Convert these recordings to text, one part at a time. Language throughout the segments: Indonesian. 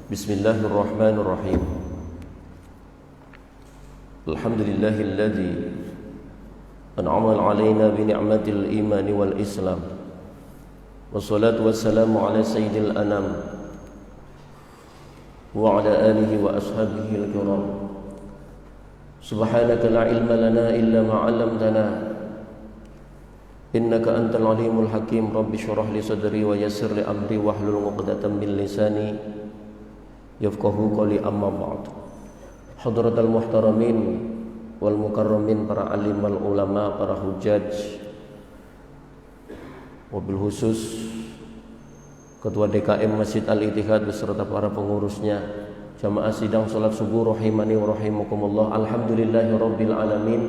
Bismillahirrahmanirrahim. Alhamdulillahilladzi an'ama 'alaina bi ni'matil iman wal islam. Wassalatu wassalamu ala sayyidil anam wa ala alihi wa ashabihi al-kiram. Subhanaka la ilma lana illa ma 'allamtana innaka antal alimul hakim. Rabbi shrah li sadri wa yassir li amri wahlul 'uqdatam min lisani yafqahu qawli, amma ba'd. Hadratal muhtaramin wal mukarramin, para alim wal ulama, para hujaj, wabil khusus Ketua DKM Masjid Al-Ittihad beserta para pengurusnya, jamaah sidang salat subuh rahimani wa rahimakumullah. Alhamdulillahi rabbil alamin.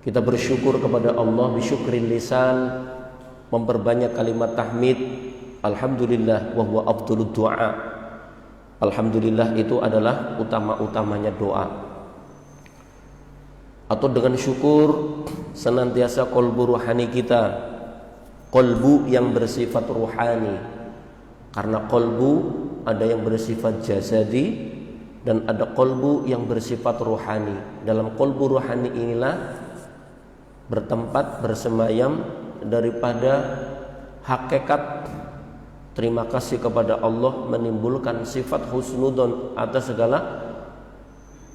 Kita bersyukur kepada Allah bisyukril lisan, memperbanyak kalimat tahmid. Alhamdulillah wa huwa afdhalud du'a. Alhamdulillah itu adalah utama-utamanya doa. Atau dengan syukur senantiasa kolbu ruhani kita, kolbu yang bersifat ruhani. Karena kolbu ada yang bersifat jasadi dan ada kolbu yang bersifat ruhani. Dalam kolbu ruhani inilah bertempat bersemayam daripada hakikat terima kasih kepada Allah, menimbulkan sifat husnudon atas segala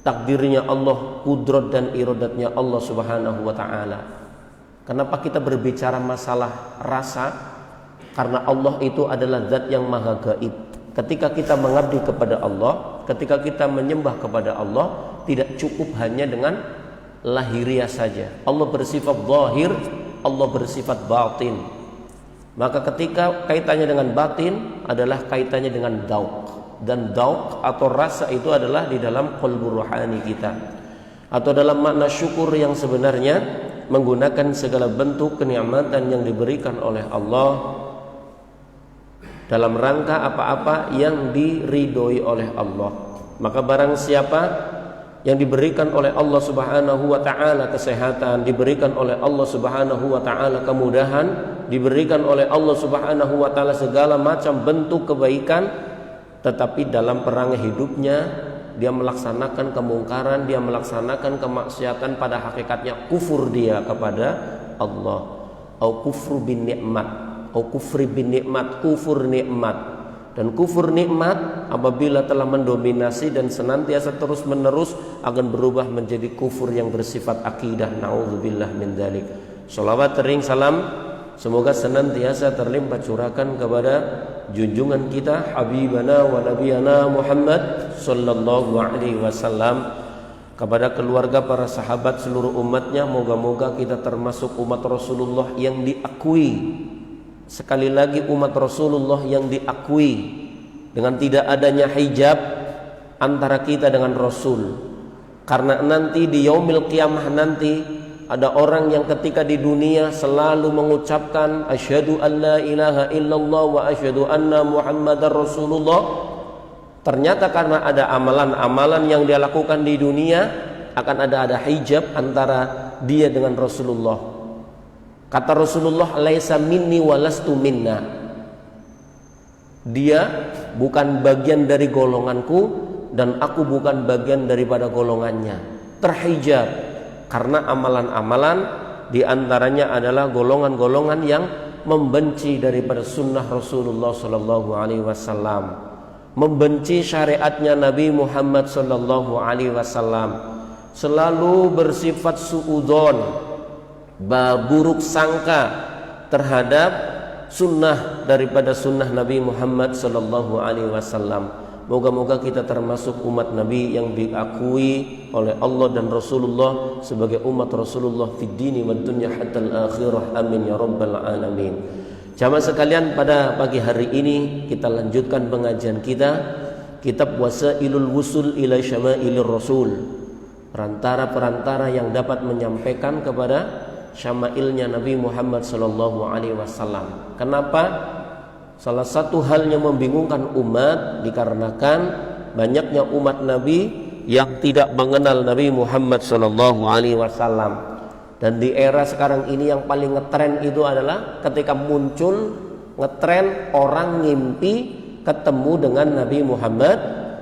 takdirnya Allah, kudrat dan iradatnya Allah subhanahu wa ta'ala. Kenapa kita berbicara masalah rasa? Karena Allah itu adalah zat yang maha gaib. Ketika kita mengabdi kepada Allah, ketika kita menyembah kepada Allah, tidak cukup hanya dengan lahiriah saja. Allah bersifat zahir, Allah bersifat batin. Maka ketika kaitannya dengan batin adalah kaitannya dengan dauq. Dan dauq atau rasa itu adalah di dalam qalbu rohani kita. Atau dalam makna syukur yang sebenarnya menggunakan segala bentuk kenikmatan yang diberikan oleh Allah dalam rangka apa-apa yang diridhoi oleh Allah. Maka barang siapa yang diberikan oleh Allah subhanahu wa ta'ala kesehatan, diberikan oleh Allah subhanahu wa ta'ala kemudahan, diberikan oleh Allah subhanahu wa ta'ala segala macam bentuk kebaikan, tetapi dalam perangai hidupnya dia melaksanakan kemungkaran, dia melaksanakan kemaksiatan, pada hakikatnya kufur dia kepada Allah. Au kufru bin nikmat, au kufri bin nikmat, kufur nikmat. Dan kufur nikmat apabila telah mendominasi dan senantiasa terus menerus akan berubah menjadi kufur yang bersifat akidah. Na'udzubillah min dzalik. Shalawat tering salam semoga senantiasa terlimpah curahkan kepada junjungan kita habibana wa nabiyana Muhammad sallallahu alaihi wasallam, kepada keluarga, para sahabat, seluruh umatnya. Moga-moga kita termasuk umat Rasulullah yang diakui. Sekali lagi, umat Rasulullah yang diakui dengan tidak adanya hijab antara kita dengan Rasul. Karena nanti di yaumil qiyamah nanti ada orang yang ketika di dunia selalu mengucapkan asyhadu an la ilaha illallah wa asyhadu anna muhammadar rasulullah. Ternyata karena ada amalan-amalan yang dia lakukan di dunia, akan ada hijab antara dia dengan Rasulullah. Kata Rasulullah, laisa minni walastu minna. Dia bukan bagian dari golonganku dan aku bukan bagian daripada golongannya. Terhijab karena amalan-amalan diantaranya adalah golongan-golongan yang membenci daripada sunnah Rasulullah sallallahu alaihi wasallam, membenci syariatnya Nabi Muhammad sallallahu alaihi wasallam, selalu bersifat suudzon, buruk sangka terhadap sunnah daripada sunnah Nabi Muhammad sallallahu alaihi wasallam. Moga-moga kita termasuk umat Nabi yang diakui oleh Allah dan Rasulullah sebagai umat Rasulullah fid dini wad dunya hatta al-akhirah. Amin ya rabbal alamin. Jamaah sekalian, pada pagi hari ini kita lanjutkan pengajian kita, kitab Wasailul Wusul ila Syamailir Rasul, perantara-perantara yang dapat menyampaikan kepada syama'ilnya Nabi Muhammad sallallahu alaihi wasallam. Kenapa? Salah satu hal yang membingungkan umat dikarenakan banyaknya umat Nabi yang tidak mengenal Nabi Muhammad sallallahu alaihi wasallam. Dan di era sekarang ini yang paling ngetren itu adalah ketika muncul ngetren orang ngimpi ketemu dengan Nabi Muhammad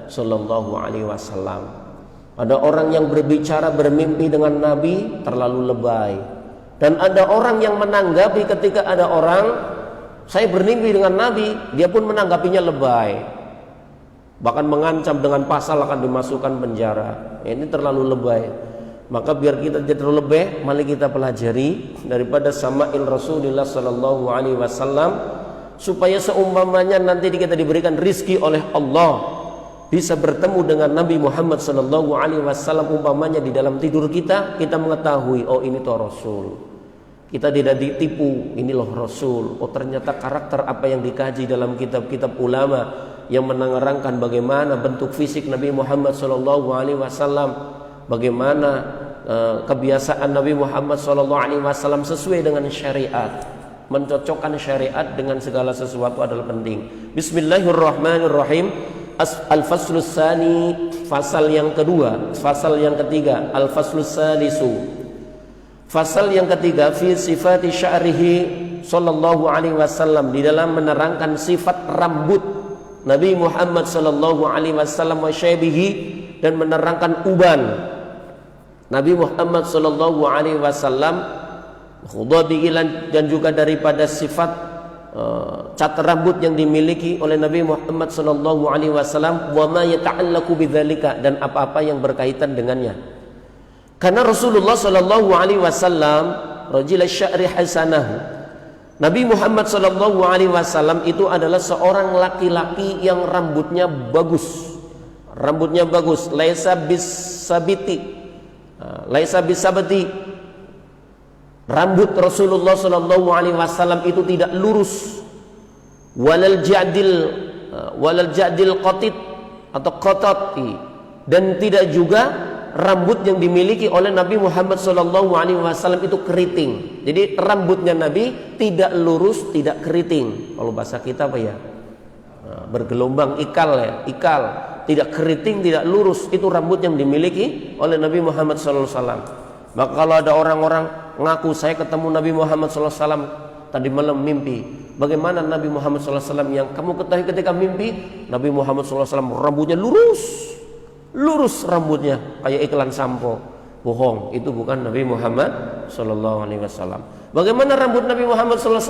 Sallallahu Alaihi Wasallam. Ada orang yang berbicara bermimpi dengan Nabi terlalu lebay, dan ada orang yang menanggapi ketika ada orang saya bermimpi dengan Nabi, dia pun menanggapinya lebay, bahkan mengancam dengan pasal akan dimasukkan penjara. Ini terlalu lebay. Maka biar kita tidak terlalu lebay, mari kita pelajari daripada sama'il Rasulullah Sallallahu Alaihi Wasallam, supaya seumpamanya nanti kita diberikan rizki oleh Allah bisa bertemu dengan Nabi Muhammad Sallallahu Alaihi Wasallam, umpamanya di dalam tidur kita mengetahui, oh ini toh Rasul. Kita tidak ditipu, ini loh Rasul. Oh ternyata karakter apa yang dikaji dalam kitab-kitab ulama yang menerangkan bagaimana bentuk fisik Nabi Muhammad Sallallahu Alaihi Wasallam, bagaimana kebiasaan Nabi Muhammad Sallallahu Alaihi Wasallam sesuai dengan syariat. Mencocokkan syariat dengan segala sesuatu adalah penting. Bismillahirrahmanirrahim. Al-faslus tsani, fasal yang kedua, fasal yang ketiga. Al-faslus tsalisu, fasal yang ketiga, fi sifati sya'rihi sallallahu alaihi wasallam, di dalam menerangkan sifat rambut Nabi Muhammad sallallahu alaihi wasallam wa syaibihi, dan menerangkan uban Nabi Muhammad sallallahu alaihi wasallam, khudabilan, dan juga daripada sifat cat rambut yang dimiliki oleh Nabi Muhammad sallallahu alaihi wasallam, wa ma yata'allaqu bidzalika, dan apa-apa yang berkaitan dengannya. Karena Rasulullah sallallahu alaihi wasallam rajul sya'ri hasanahu, Nabi Muhammad sallallahu alaihi wasallam itu adalah seorang laki-laki yang rambutnya bagus. Rambutnya bagus, laisa bisabiti. Laisa bisabati. Rambut Rasulullah sallallahu alaihi wasallam itu tidak lurus, walal ja'dil qatit atau qatati, dan tidak juga rambut yang dimiliki oleh Nabi Muhammad sallallahu alaihi wasallam itu keriting. Jadi rambutnya Nabi tidak lurus, tidak keriting. Kalau bahasa kita apa ya? Bergelombang, ikal ya, ikal. Tidak keriting, tidak lurus, itu rambut yang dimiliki oleh Nabi Muhammad sallallahu alaihi wasallam. Maka kalau ada orang-orang ngaku saya ketemu Nabi Muhammad SAW tadi malam mimpi, bagaimana Nabi Muhammad SAW yang kamu ketahui ketika mimpi? Nabi Muhammad SAW rambutnya lurus, lurus rambutnya kayak iklan sampo. Bohong, itu bukan Nabi Muhammad SAW. Bagaimana rambut Nabi Muhammad SAW?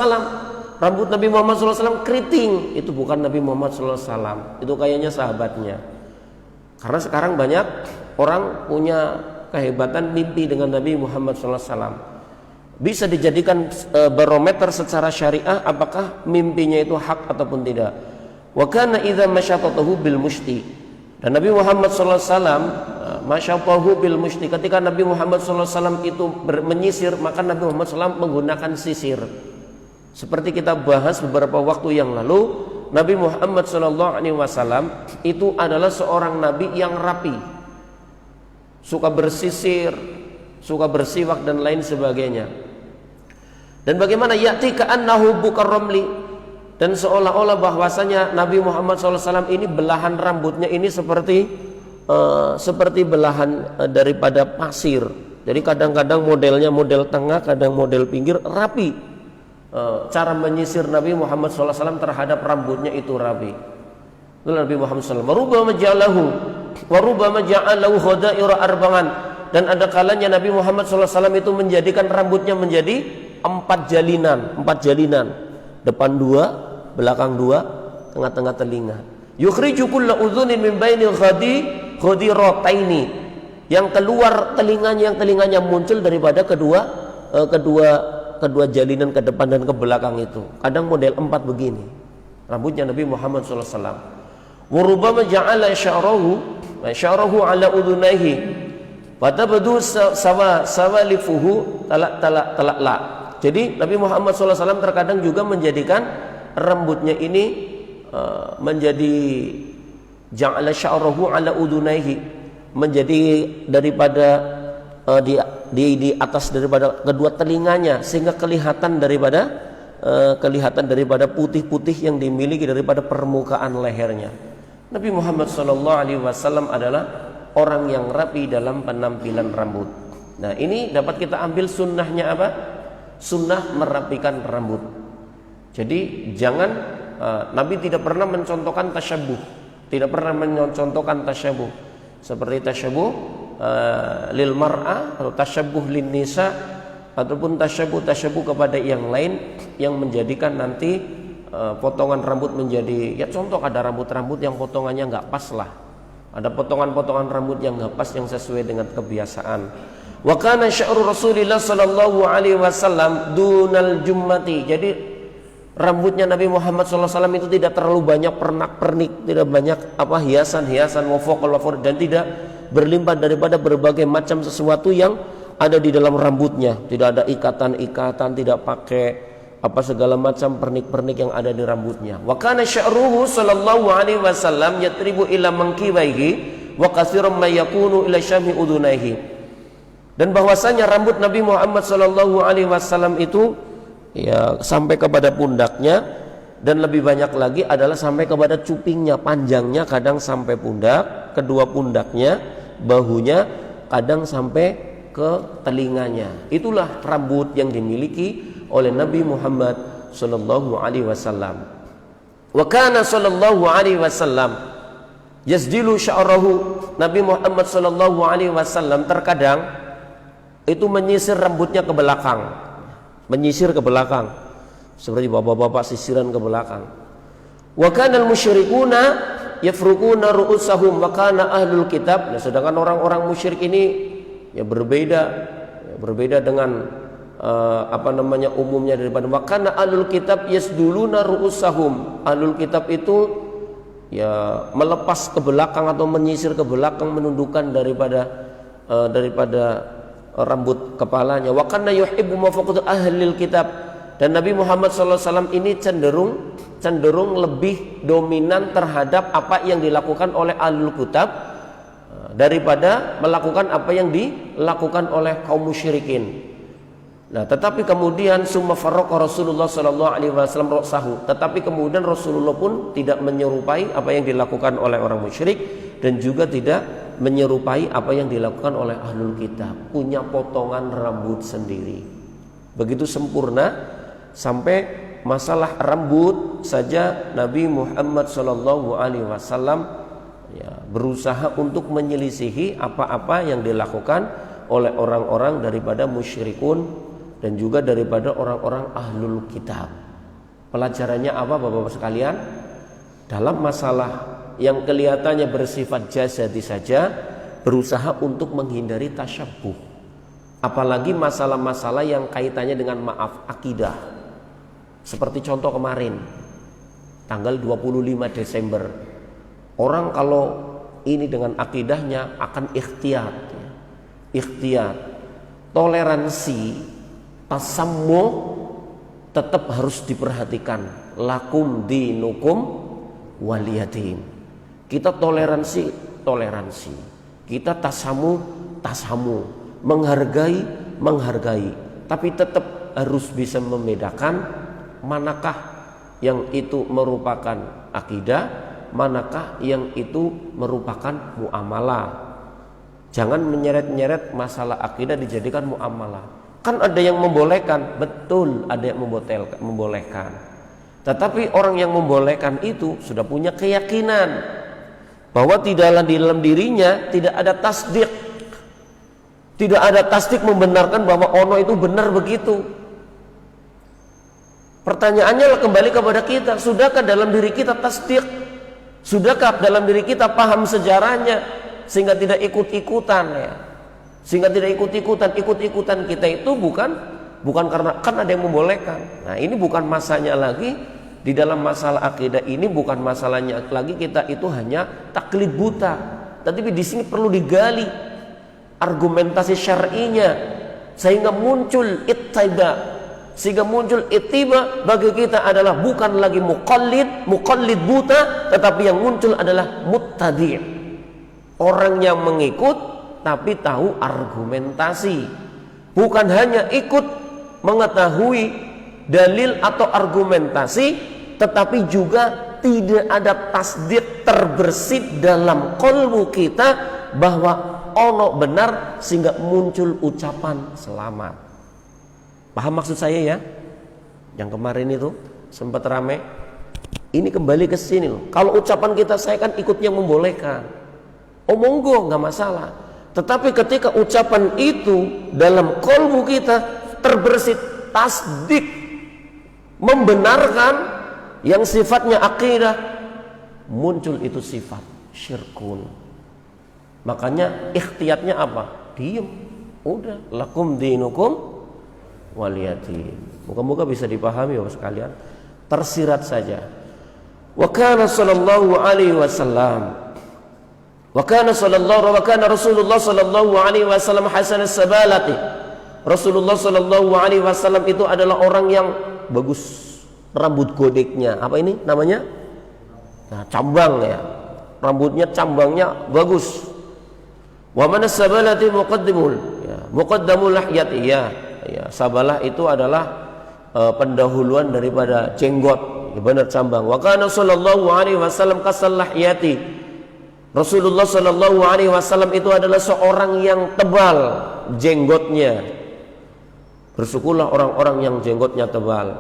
Rambut Nabi Muhammad SAW keriting, itu bukan Nabi Muhammad SAW, itu kayaknya sahabatnya. Karena sekarang banyak orang punya kehebatan mimpi dengan Nabi Muhammad SAW. Bisa dijadikan barometer secara syariah apakah mimpinya itu hak ataupun tidak. Wa kana idza masyatatahu bil mushti, dan Nabi Muhammad SAW masyatatahu bil mushti, ketika Nabi Muhammad SAW itu menyisir, maka Nabi Muhammad SAW menggunakan sisir. Seperti kita bahas beberapa waktu yang lalu, Nabi Muhammad SAW itu adalah seorang nabi yang rapi, suka bersisir, suka bersiwak dan lain sebagainya. Dan bagaimana ya'ti ka'annahu bukar ramli, dan seolah-olah bahwasanya Nabi Muhammad SAW ini belahan rambutnya ini seperti belahan daripada pasir. Jadi kadang-kadang modelnya model tengah, kadang model pinggir, rapi. Cara menyisir Nabi Muhammad SAW terhadap rambutnya itu rapi. Itu Nabi Muhammad SAW. Warubama ja'alahu khadaira arba'an, dan ada kalanya Nabi Muhammad SAW itu menjadikan rambutnya menjadi empat jalinan, depan dua, belakang dua, tengah-tengah telinga. Yukhriju kulla udhunin min bainil khadirataini, yang keluar telinganya muncul daripada kedua jalinan ke depan dan ke belakang itu. Kadang model empat begini rambutnya Nabi Muhammad SAW. Warubama ja'ala sya'rahu ala udhunaihi fatabdu sawalifuhu talak. Jadi Nabi Muhammad SAW terkadang juga menjadikan rambutnya ini menjadi ja'ala sya'rahu ala udhunaihi, menjadi daripada di atas daripada kedua telinganya, sehingga kelihatan daripada putih-putih yang dimiliki daripada permukaan lehernya. Nabi Muhammad SAW adalah orang yang rapi dalam penampilan rambut. Nah, ini dapat kita ambil sunnahnya apa? Sunnah merapikan rambut. Jadi jangan Nabi tidak pernah mencontohkan tasyabuh, tidak pernah mencontohkan tasyabuh seperti tasyabuh lil mar'ah atau tasyabuh lin nisa ataupun tasyabuh kepada yang lain yang menjadikan nanti potongan rambut menjadi, ya contoh ada rambut-rambut yang potongannya nggak pas lah, ada potongan-potongan rambut yang nggak pas yang sesuai dengan kebiasaan. Wa kana sya'ru Rasulillah sallallahu alaihi wasallam dunal jummati. Jadi rambutnya Nabi Muhammad sallallahu alaihi wasallam itu tidak terlalu banyak pernak-pernik, tidak banyak hiasan-hiasan wafaqal wafur, dan tidak berlimpah daripada berbagai macam sesuatu yang ada di dalam rambutnya. Tidak ada ikatan-ikatan, tidak pakai segala macam pernik-pernik yang ada di rambutnya. Wa kana sya'ruhu sallallahu alaihi wasallam yatribu ila mankibaihi wa katsiran ma yakunu ila syami udunaihi. Dan bahwasanya rambut Nabi Muhammad sallallahu alaihi wasallam itu ya sampai kepada pundaknya, dan lebih banyak lagi adalah sampai kepada cupingnya, panjangnya kadang sampai pundak, kedua pundaknya, bahunya, kadang sampai ke telinganya. Itulah rambut yang dimiliki oleh Nabi Muhammad sallallahu alaihi wasallam. Wa kana sallallahu alaihi wasallam yazdilu sya'rahu. Nabi Muhammad sallallahu alaihi wasallam terkadang itu menyisir rambutnya ke belakang, menyisir ke belakang, seperti bapak-bapak sisiran ke belakang. Wa kanal musyrikuna yafrukuna ru'usahum wa kana ahlul kitab. Nah, sedangkan orang-orang musyrik ini ya berbeda dengan umumnya daripada wa kana ahlul kitab yasduluna ru'usahum. Ahlul kitab itu ya melepas ke belakang atau menyisir ke belakang, menundukkan daripada rambut kepalanya. Wa kana yuhibbu mafaqatu ahlil kitab. Dan Nabi Muhammad SAW ini cenderung lebih dominan terhadap apa yang dilakukan oleh ahlul kitab daripada melakukan apa yang dilakukan oleh kaum musyrikin. Nah, tetapi kemudian summa farraqa Rasulullah sallallahu alaihi wasallam ra'sahu. Tetapi kemudian Rasulullah pun tidak menyerupai apa yang dilakukan oleh orang musyrik, dan juga tidak menyerupai apa yang dilakukan oleh ahlul kitab, punya potongan rambut sendiri begitu sempurna. Sampai masalah rambut saja Nabi Muhammad sallallahu alaihi wasallam ya berusaha untuk menyelisihi apa-apa yang dilakukan oleh orang-orang daripada musyrikun dan juga daripada orang-orang ahlul kitab. Pelajarannya apa Bapak-bapak sekalian? Dalam masalah yang kelihatannya bersifat jasadi saja, berusaha untuk menghindari tasyabuh. Apalagi masalah-masalah yang kaitannya dengan akidah. Seperti contoh kemarin, tanggal 25 Desember. Orang kalau ini dengan akidahnya akan ikhtiyat. Ikhtiyat. Toleransi, tasammu tetap harus diperhatikan. Lakum dinukum waliyadin. Kita toleransi, kita tasamu, menghargai, tapi tetap harus bisa membedakan manakah yang itu merupakan akidah, manakah yang itu merupakan muamalah. Jangan menyeret-nyeret masalah akidah dijadikan muamalah. Kan ada yang membolehkan, betul ada yang membolehkan. Tetapi orang yang membolehkan itu sudah punya keyakinan bahwa tidaklah di dalam dirinya tidak ada tasdik, tidak ada tasdik membenarkan bahwa ono itu benar begitu. Pertanyaannya kembali kepada kita, sudahkah dalam diri kita tasdik? Sudahkah dalam diri kita paham sejarahnya sehingga tidak ikut-ikutan ya? Sehingga tidak ikut-ikutan kita itu bukan karena kan ada yang membolehkan. Nah, ini bukan masanya lagi. Di dalam masalah akidah ini bukan masalahnya lagi kita itu hanya taklid buta, tapi di sini perlu digali argumentasi syar'inya sehingga muncul ittiba, bagi kita adalah bukan lagi muqallid buta, tetapi yang muncul adalah muttadi', orang yang mengikut tapi tahu argumentasi, bukan hanya ikut mengetahui dalil atau argumentasi, tetapi juga tidak ada tasdik terbersit dalam qalbu kita bahwa ono benar sehingga muncul ucapan selamat. Paham maksud saya ya? Yang kemarin itu sempat ramai Ini kembali ke sini loh. Kalau ucapan kita saya kan ikut yang membolehkan. Oh monggo, nggak masalah. Tetapi ketika ucapan itu dalam qalbu kita terbersit tasdik, membenarkan yang sifatnya akidah, muncul itu sifat syirkun. Makanya ikhtiyatnya apa? Diem. Udah, lakum dinukum waliyadin. Moga-moga bisa dipahami Bapak sekalian. Tersirat saja. Wa kana sallallahu alaihi wasallam wa kana Rasulullah sallallahu alaihi wasallam hasan as-sabalati. Rasulullah sallallahu alaihi wasallam itu adalah orang yang bagus rambut godeknya. Apa ini namanya? Nah, cambang ya. Rambutnya cambangnya bagus. Wa man as-sabalati muqaddimul ya, muqaddamul lahyati ya. Ya, sabalah itu adalah pendahuluan daripada jenggot. Ya, benar cambang. Wa kana sallallahu alaihi wasallam kasal lahyati. Rasulullah sallallahu alaihi wasallam itu adalah seorang yang tebal jenggotnya. Bersyukurlah orang-orang yang jenggotnya tebal.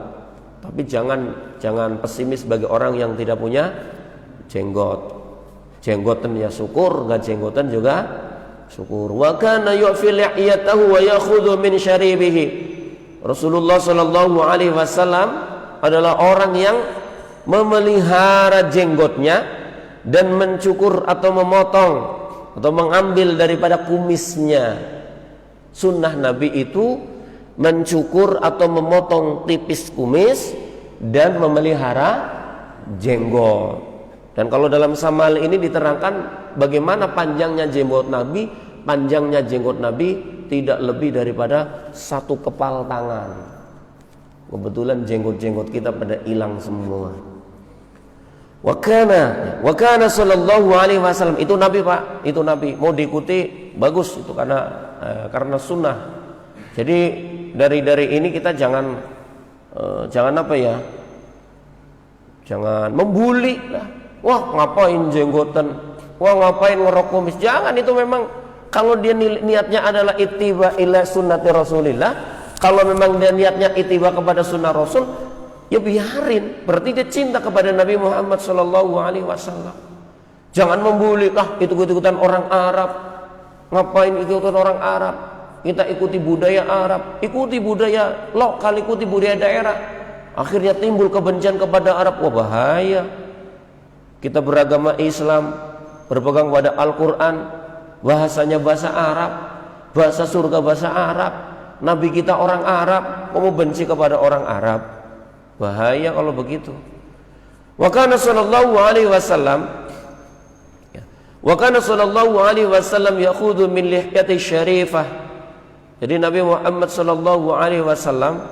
Tapi jangan pesimis bagi orang yang tidak punya jenggot. Jenggotan ya syukur, enggak jenggotan juga syukur. Wa kana yu'fi lihyatahu wa yakhudhu min syaribihi. Rasulullah sallallahu alaihi wasallam adalah orang yang memelihara jenggotnya dan mencukur atau memotong atau mengambil daripada kumisnya. Sunnah Nabi itu mencukur atau memotong tipis kumis dan memelihara jenggot. Dan kalau dalam samal ini diterangkan bagaimana panjangnya jenggot Nabi. Panjangnya jenggot Nabi tidak lebih daripada satu kepal tangan. Kebetulan jenggot-jenggot kita pada hilang semua. Wa kana sallallahu alaihi wasallam itu Nabi Pak, itu Nabi. Mau diikuti bagus itu karena sunnah. Jadi dari ini kita jangan apa ya? Jangan membuli lah. Wah, ngapain jenggotan? Wah, ngapain ngerok kumis? Jangan, itu memang kalau dia niatnya adalah ittiba ila sunnati Rasulillah, kalau memang dia niatnya ittiba kepada sunnah Rasul, ya biarin. Berarti dia cinta kepada Nabi Muhammad sallallahu alaihi wasallam. Jangan membuli, ikut-ikutan orang Arab. Ngapain ikutan orang Arab? Kita ikuti budaya Arab, ikuti budaya lokal, ikuti budaya daerah. Akhirnya timbul kebencian kepada Arab. Wah, bahaya. Kita beragama Islam, berpegang pada Al-Quran, bahasanya bahasa Arab, bahasa surga bahasa Arab, Nabi kita orang Arab, kamu benci kepada orang Arab. Bahaya kalau begitu. Wa kana sallallahu alaihi wasallam yakhudhu min lihyati syarifah. Jadi Nabi Muhammad sallallahu alaihi wasallam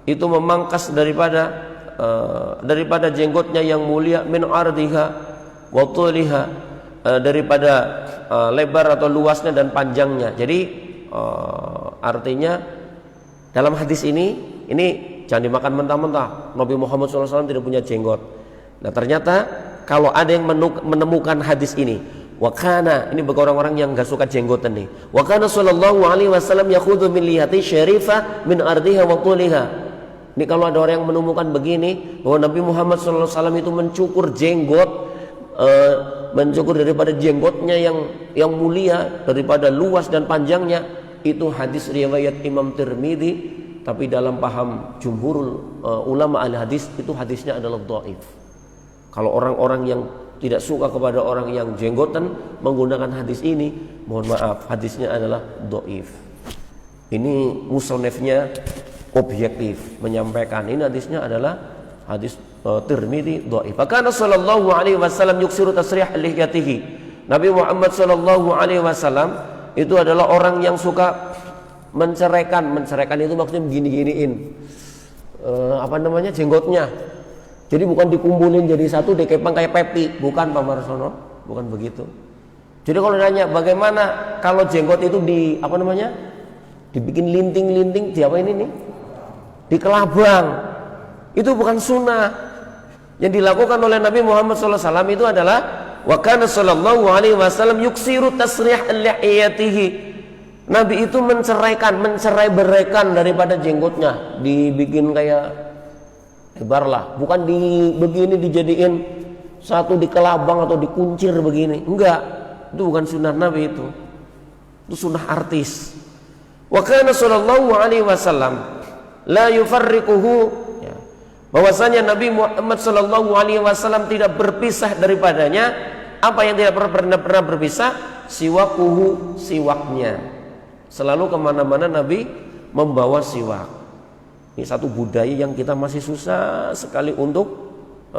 itu memangkas daripada jenggotnya yang mulia, min ardiha wa tuliha, daripada lebar atau luasnya dan panjangnya. Jadi artinya dalam hadis ini jangan dimakan mentah-mentah. Nabi Muhammad SAW tidak punya jenggot. Nah ternyata kalau ada yang menemukan hadis ini, wakana, ini bagi orang-orang yang gak suka jenggotan nih, wakana sallallahu alaihi wasallam yakhudhu min lihati syarifah min ardiha wa tuliha. Ini kalau ada orang yang menemukan begini, bahwa Nabi Muhammad SAW itu mencukur jenggot, mencukur daripada jenggotnya yang mulia, daripada luas dan panjangnya, itu hadis riwayat Imam Tirmidzi, tapi dalam paham jumhurul ulama ahli hadis itu hadisnya adalah dhaif. Kalau orang-orang yang tidak suka kepada orang yang jenggotan menggunakan hadis ini, mohon maaf, hadisnya adalah dhaif. Ini musannifnya objektif menyampaikan ini hadisnya adalah hadis Tirmidzi dhaif. Maka sallallahu alaihi wasallam yuksiru tasrih lihyatihi. Nabi Muhammad sallallahu alaihi wasallam itu adalah orang yang suka menceraikan itu maksudnya begini-giniin jenggotnya. Jadi bukan dikumpulin jadi satu dikepang kayak Pepi, bukan Pak Marsono, bukan begitu. Jadi kalau nanya bagaimana kalau jenggot itu dibikin linting-linting di apa ini nih? Di kelabang. Itu bukan sunnah. Yang dilakukan oleh Nabi Muhammad SAW itu adalah wa kana sallallahu alaihi wasallam yuksiru tasrih lihiyatihi. Nabi itu mencerai-beraikan daripada jenggotnya, dibikin kayak lebarlah, bukan begini dijadiin satu di kelabang atau dikuncir begini, enggak, itu bukan sunnah Nabi, itu sunnah artis. Wa kana sallallahu alaihi wasallam la yufarriquhu, ya, bahwasanya Nabi Muhammad sallallahu alaihi wasallam tidak berpisah daripadanya. Apa yang tidak pernah berpisah? Siwakuhu, siwaknya. Selalu kemana-mana Nabi membawa siwak. Ini satu budaya yang kita masih susah sekali untuk,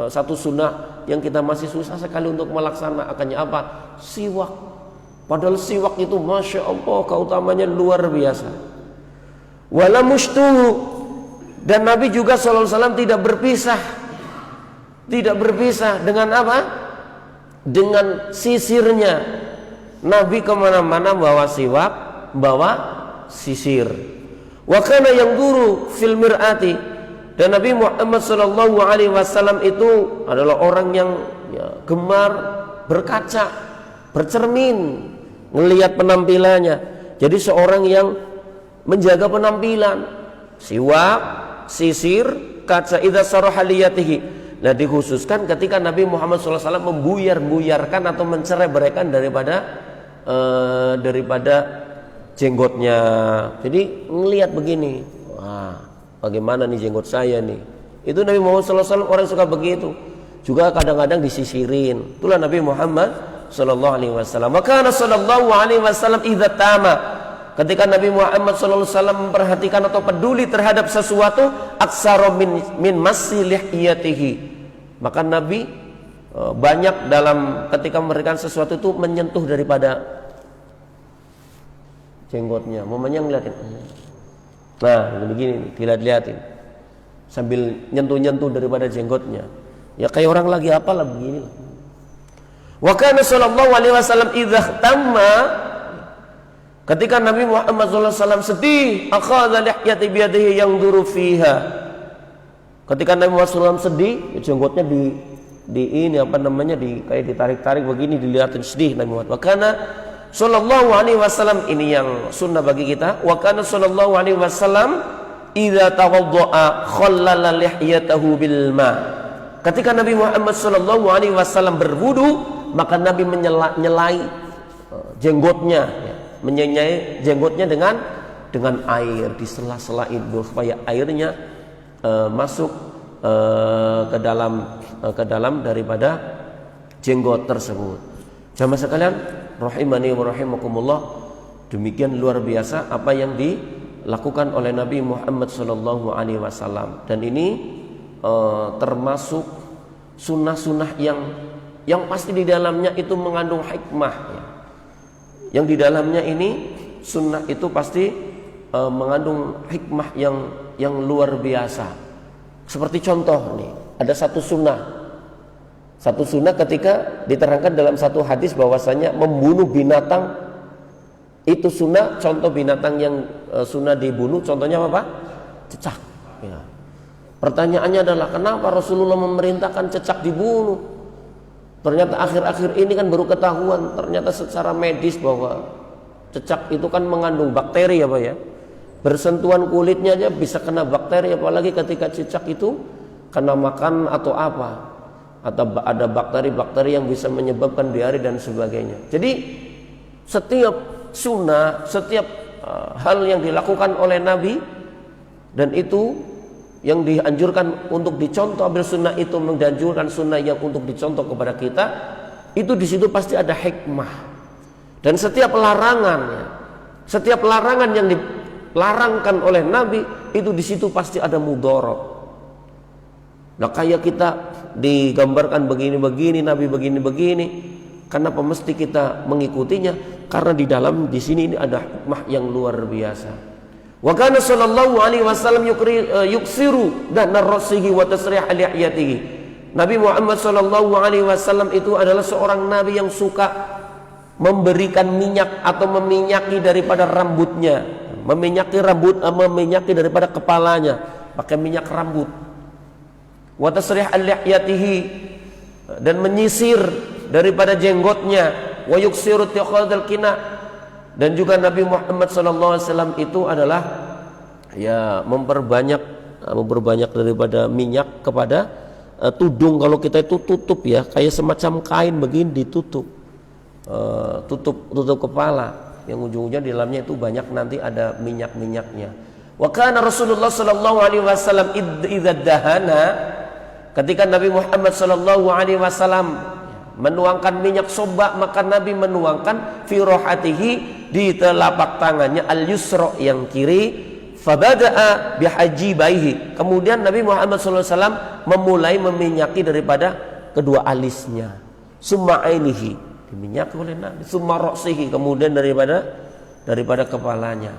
satu sunnah yang kita masih susah sekali untuk melaksanakannya. Apa? Siwak. Padahal siwak itu Masya Allah keutamanya luar biasa. Wala mushtuhu, dan Nabi juga sallallahu alaihi wasallam tidak berpisah dengan apa? Dengan sisirnya. Nabi kemana-mana bawa siwak, bawa sisir. Wa kana yanzuru fil mir'ati, dan Nabi Muhammad sallallahu alaihi wasallam itu adalah orang yang, ya, gemar berkaca, bercermin, melihat penampilannya. Jadi seorang yang menjaga penampilan, siwak, sisir, kaca, idza saraha liyatihi. Nah, dikhususkan ketika Nabi Muhammad SAW membuyar-buyarkan atau mencerai-beraikan daripada jenggotnya. Jadi ngelihat begini, wah, bagaimana nih jenggot saya nih. Itu Nabi Muhammad SAW orang suka begitu. Juga kadang-kadang disisirin. Itulah Nabi Muhammad sallallahu alaihi wasallam. Maka sallallahu alaihi wasallam idza tama, ketika Nabi Muhammad sallallahu alaihi wasallam memperhatikan atau peduli terhadap sesuatu, aksara min masilihiyatihi, maka Nabi banyak dalam ketika memberikan sesuatu itu menyentuh daripada jenggotnya. Momennya ngeliatin, nah begini dilihat-lihatin sambil nyentuh-nyentuh daripada jenggotnya, ya kayak orang lagi apalah begini. Wa kana sallallahu alaihi wasallam idza tamma, ketika Nabi Muhammad sallallahu alaihi wasallam sedih, akhadha lihyati biyadihi yanzuru fiha. Ketika Nabi Muhammad sallallahu alaihi wasallam sedih, jenggotnya di ini apa namanya, kayak ditarik-tarik begini, dilihatin sedih Nabi Muhammad. Wa kana sallallahu alaihi wasallam, ini yang sunnah bagi kita. Wa kana sallallahu alaihi wasallam idza tawaddaa khallala lihyatahu bil ma. Ketika Nabi Muhammad sallallahu alaihi wasallam berwudu, maka Nabi menyelai jenggotnya, ya, menyenyai jenggotnya dengan air, disela-selain supaya airnya masuk ke dalam daripada jenggot tersebut. Jamaah sekalian rahimani wa rahimakumullah, demikian luar biasa apa yang dilakukan oleh Nabi Muhammad sallallahu alaihi wasallam, dan ini termasuk sunnah-sunnah yang pasti di dalamnya itu mengandung hikmah, ya. Yang di dalamnya ini sunnah itu pasti mengandung hikmah yang luar biasa. Seperti contoh nih, ada satu sunnah ketika diterangkan dalam satu hadis bahwasanya membunuh binatang itu sunnah. Contoh binatang yang sunnah dibunuh, contohnya apa? Cecak, ya. Pertanyaannya adalah kenapa Rasulullah memerintahkan cecak dibunuh? Ternyata akhir-akhir ini kan baru ketahuan ternyata secara medis bahwa cecak itu kan mengandung bakteri, ya Pak, ya. Bersentuhan kulitnya aja bisa kena bakteri, apalagi ketika cecak itu kena makan atau apa, atau ada bakteri-bakteri yang bisa menyebabkan diare dan sebagainya. Jadi setiap sunnah, setiap hal yang dilakukan oleh Nabi, dan itu yang dianjurkan untuk dicontoh, ambil sunnah itu menganjurkan sunnah yang untuk dicontoh kepada kita, itu di situ pasti ada hikmah. Dan setiap larangan yang dilarangkan oleh Nabi itu di situ pasti ada mudarat. Nah, kayak kita digambarkan begini-begini, Nabi begini-begini, kenapa mesti kita mengikutinya? Karena di sini ini ada hikmah yang luar biasa. Wa kana sallallahu alaihi wasallam yuksiru dan narasihi wa tasrih lihiyatihi. Nabi Muhammad sallallahu alaihi wasallam itu adalah seorang nabi yang suka memberikan minyak atau meminyaki daripada rambutnya, meminyaki daripada kepalanya, pakai minyak rambut. Wa tasrih lihiyatihi, dan menyisir daripada jenggotnya. Wa yuksiru tikhadul qina, dan juga Nabi Muhammad SAW itu adalah, ya, memperbanyak memperbanyak daripada minyak kepada tudung. Kalau kita itu tutup ya, kayak semacam kain begini ditutup, tutup kepala, yang ujung-ujungnya di dalamnya itu banyak nanti ada minyak-minyaknya. Wa kana Rasulullah sallallahu alaihi wasallam idza dahana, ketika Nabi Muhammad sallallahu alaihi wasallam menuangkan minyak sobak, maka Nabi menuangkan fi rohatihi, di telapak tangannya, al yusra yang kiri. Fabada'a bihajibaihi, kemudian Nabi Muhammad sallallahu alaihi wasallam memulai meminyaki daripada kedua alisnya. Summa ainihi, diminyaki oleh Nabi. Summa ra'sihi, kemudian daripada kepalanya.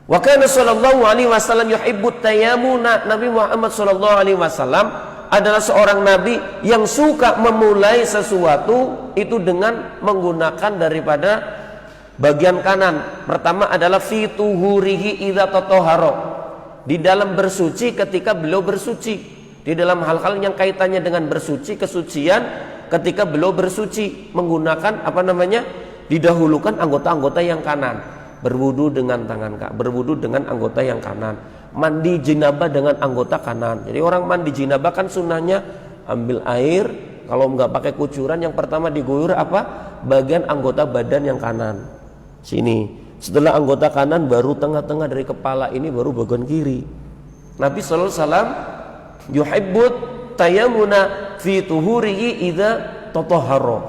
Wa kana sallallahu alaihi wasallam yuhibbut tayammuna, Nabi Muhammad sallallahu alaihi wasallam adalah seorang nabi yang suka memulai sesuatu itu dengan menggunakan daripada bagian kanan. Pertama adalah fi tuhurihi idza tatahhara, di dalam bersuci ketika beliau bersuci, di dalam hal-hal yang kaitannya dengan bersuci, kesucian ketika beliau bersuci, menggunakan didahulukan anggota-anggota yang kanan. Berwudu dengan berwudu dengan anggota yang kanan, mandi jinabah dengan anggota kanan. Jadi orang mandi jinabah kan sunnahnya ambil air, kalau nggak pakai kucuran, yang pertama diguyur bagian anggota badan yang kanan sini. Setelah anggota kanan baru tengah-tengah dari kepala ini, baru bagian kiri. Nabi sallallahu alaihi wasallam yuhibbut tayammuna fi tuhurihi idza tatahhara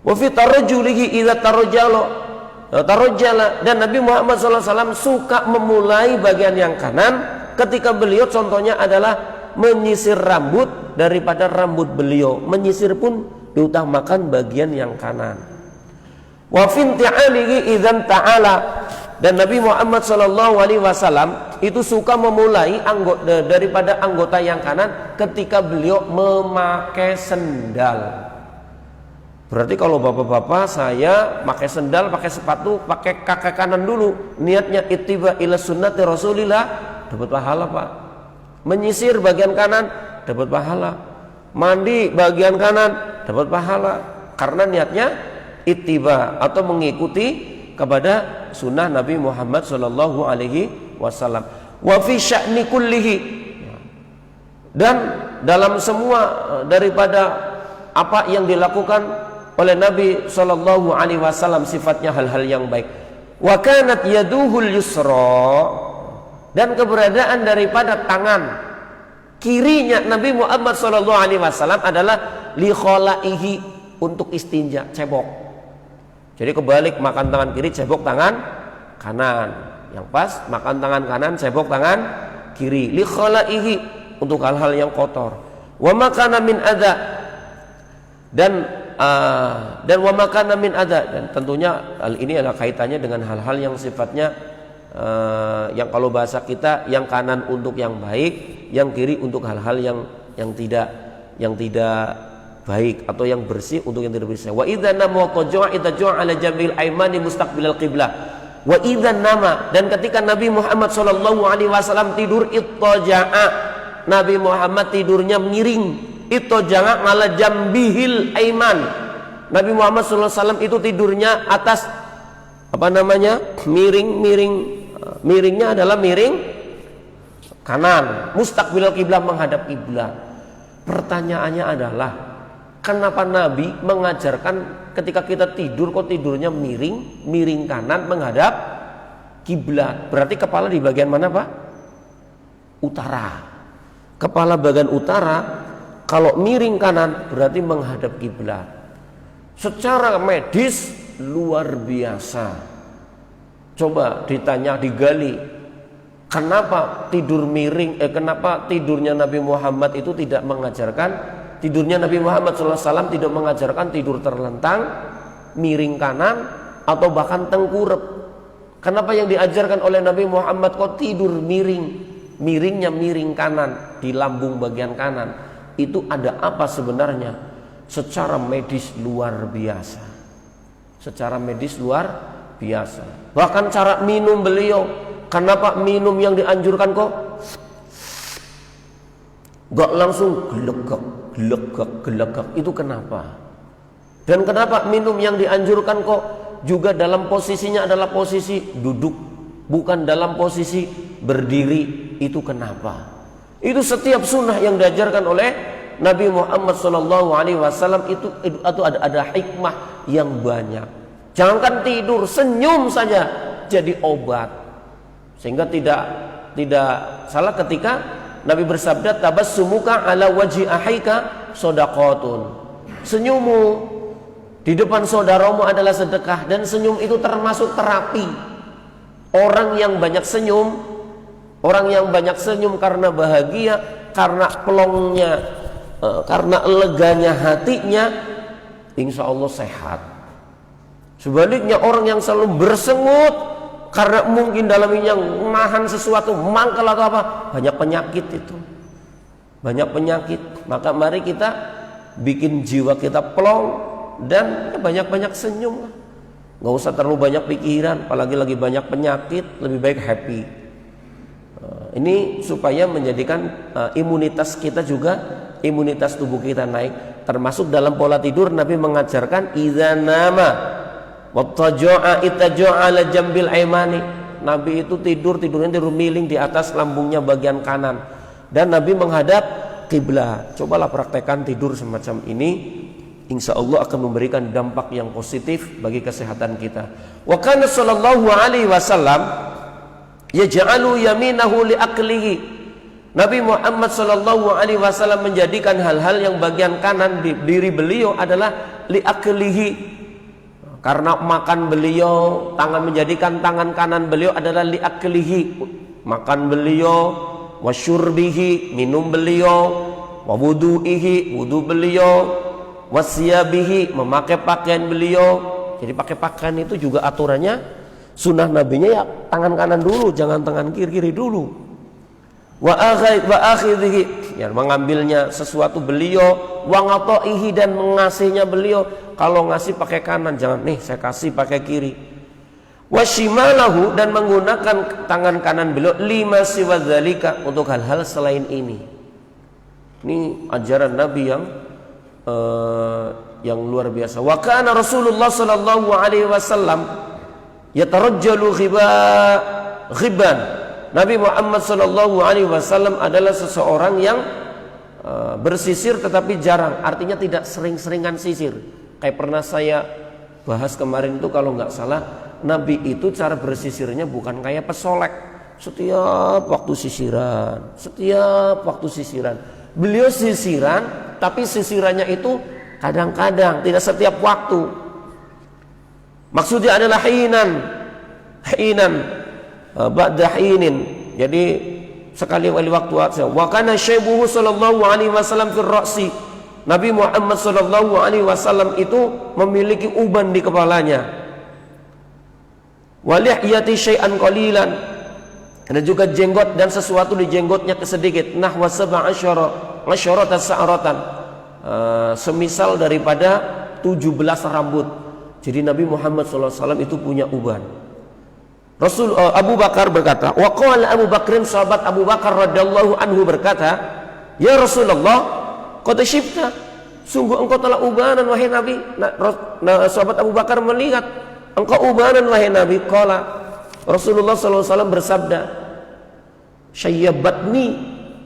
wa fi tarajjulihi idza tarajjala, dan Nabi Muhammad sallallahu alaihi wasallam suka memulai bagian yang kanan ketika beliau contohnya adalah menyisir rambut. Daripada rambut beliau menyisir pun diutamakan bagian yang kanan. Wa finti'alihi idzan ta'ala, dan Nabi Muhammad sallallahu alaihi wasallam itu suka memulai daripada anggota yang kanan ketika beliau memakai sendal. Berarti kalau bapak-bapak saya pakai sendal, pakai sepatu, pakai kaki kanan dulu, niatnya ittiba ila sunnati Rasulillah, dapat pahala Pak. Menyisir bagian kanan dapat pahala, mandi bagian kanan dapat pahala, karena niatnya ittiba atau mengikuti kepada sunnah Nabi Muhammad sallallahu alaihi wasallam. Wa fi sya'ni kullihi, dan dalam semua daripada apa yang dilakukan oleh Nabi sallallahu alaihi wasallam sifatnya hal-hal yang baik. Wa kanat yaduhul yusra, dan keberadaan daripada tangan kirinya Nabi Muhammad sallallahu alaihi wasallam adalah li khalaihi, untuk istinja, cebok. Jadi kebalik, makan tangan kiri, cebok tangan kanan. Yang pas makan tangan kanan, cebok tangan kiri. Li khalaihi, untuk hal-hal yang kotor. Wa makana min adza, dan wa makana min adza, dan tentunya hal ini adalah kaitannya dengan hal-hal yang sifatnya yang kalau bahasa kita, yang kanan untuk yang baik, yang kiri untuk hal-hal yang tidak baik atau yang bersih untuk yang tidak bersih. Wa idza nama taja'a ala jambil aimani mustaqbilal qiblah. Wa idza nama, dan ketika Nabi Muhammad sallallahu alaihi wasallam tidur, ittaja'a, Nabi Muhammad tidurnya miring. Ittaja'a ala jambihil aiman, Nabi Muhammad sallallahu alaihi wasallam itu tidurnya atas miringnya adalah miring kanan, mustaqbilal qiblah, menghadap kiblat. Pertanyaannya adalah, kenapa Nabi mengajarkan ketika kita tidur kok tidurnya miring kanan menghadap kiblat? Berarti kepala di bagian mana Pak? Utara. Kepala bagian utara, kalau miring kanan berarti menghadap kiblat. Secara medis luar biasa. Coba ditanya, digali, kenapa tidur miring? Kenapa tidurnya Nabi Muhammad itu tidak mengajarkan? Tidurnya Nabi Muhammad SAW tidak mengajarkan tidur terlentang, miring kanan, atau bahkan tengkurap. Kenapa yang diajarkan oleh Nabi Muhammad kok tidur miringnya miring kanan, di lambung bagian kanan? Itu ada apa sebenarnya? Secara medis luar biasa. Secara medis luar biasa. Bahkan cara minum beliau, kenapa minum yang dianjurkan kok gak langsung gelegak, itu kenapa? Dan kenapa minum yang dianjurkan kok juga dalam posisinya adalah posisi duduk, bukan dalam posisi berdiri, itu kenapa? Itu setiap sunnah yang diajarkan oleh Nabi Muhammad SAW itu ada hikmah yang banyak. Jangankan tidur, senyum saja jadi obat. Sehingga tidak salah ketika Nabi bersabda, tabassumuka ala wajhi akhika shadaqatun. Senyummu di depan saudaramu adalah sedekah, dan senyum itu termasuk terapi. Orang yang banyak senyum karena bahagia, karena plongnya, karena leganya hatinya, insya Allah sehat. Sebaliknya orang yang selalu bersengut karena mungkin dalamnya menahan sesuatu, mangkal atau apa, banyak penyakit itu. Banyak penyakit. Maka mari kita bikin jiwa kita plong dan banyak-banyak senyum. Nggak usah terlalu banyak pikiran, apalagi lagi banyak penyakit, lebih baik happy. Ini supaya menjadikan imunitas kita juga, imunitas tubuh kita naik. Termasuk dalam pola tidur Nabi mengajarkan idza nama wattaja'a ittaja'a ala jambil aimani. Nabi itu tidurnya miring di atas lambungnya bagian kanan, dan Nabi menghadap kiblat. Cobalah praktekkan tidur semacam ini, insya Allah akan memberikan dampak yang positif bagi kesehatan kita. Wa kana sallallahu alaihi wasallam yaj'alu yaminahu li aklihi. Nabi Muhammad sallallahu alaihi wasallam menjadikan hal-hal yang bagian kanan di diri beliau adalah li aklihi. Karena makan beliau, menjadikan tangan kanan beliau adalah li aklihi. Makan beliau, wa syurbihi, minum beliau, wa wudu'ihi, wudu beliau, wa siyabihi, memakai pakaian beliau. Jadi pakai pakaian itu juga aturannya, sunnah nabinya ya tangan kanan dulu, jangan tangan kiri dulu. Wa akhidhihi, ya mengambilnya sesuatu beliau, wa ngatoihi, dan mengasihnya beliau. Kalau ngasih pakai kanan, jangan nih saya kasih pakai kiri. Wa shimalahu, dan menggunakan tangan kanan beliau lima siwa dzalika, untuk hal-hal selain ini. Ini ajaran Nabi yang luar biasa. Wa kana Rasulullah sallallahu alaihi wasallam yatarajjalu ghiban. Nabi Muhammad sallallahu alaihi wasallam adalah seseorang yang bersisir tetapi jarang, artinya tidak sering-seringan sisir. Kayak pernah saya bahas kemarin itu, kalau nggak salah, Nabi itu cara bersisirnya bukan kayak pesolek, setiap waktu sisiran. Beliau sisiran, tapi sisirannya itu kadang-kadang, tidak setiap waktu. Maksudnya adalah hinan ba'da hinin. Jadi sekali waktu aja. Wa kana syaibuhu sallallahu alaihi wasallam fil ra'si. Nabi Muhammad sallallahu alaihi wasallam itu memiliki uban di kepalanya. Wa lihyati syai'an qalilan. Ada juga jenggot dan sesuatu di jenggotnya sedikit. Nahwa sab'asyarata sa'ratan. Semisal daripada 17 rambut. Jadi Nabi Muhammad sallallahu alaihi wasallam itu punya uban. Abu Bakar berkata, wa qala Abu Bakrin, sahabat Abu Bakar radhiyallahu anhu berkata, ya Rasulullah, qad syibta, sungguh engkau telah ubanan wahai Nabi. Sahabat Abu Bakar melihat engkau ubanan wahai Nabi. Qala Rasulullah sallallahu alaihi wasallam bersabda, syayyabatni,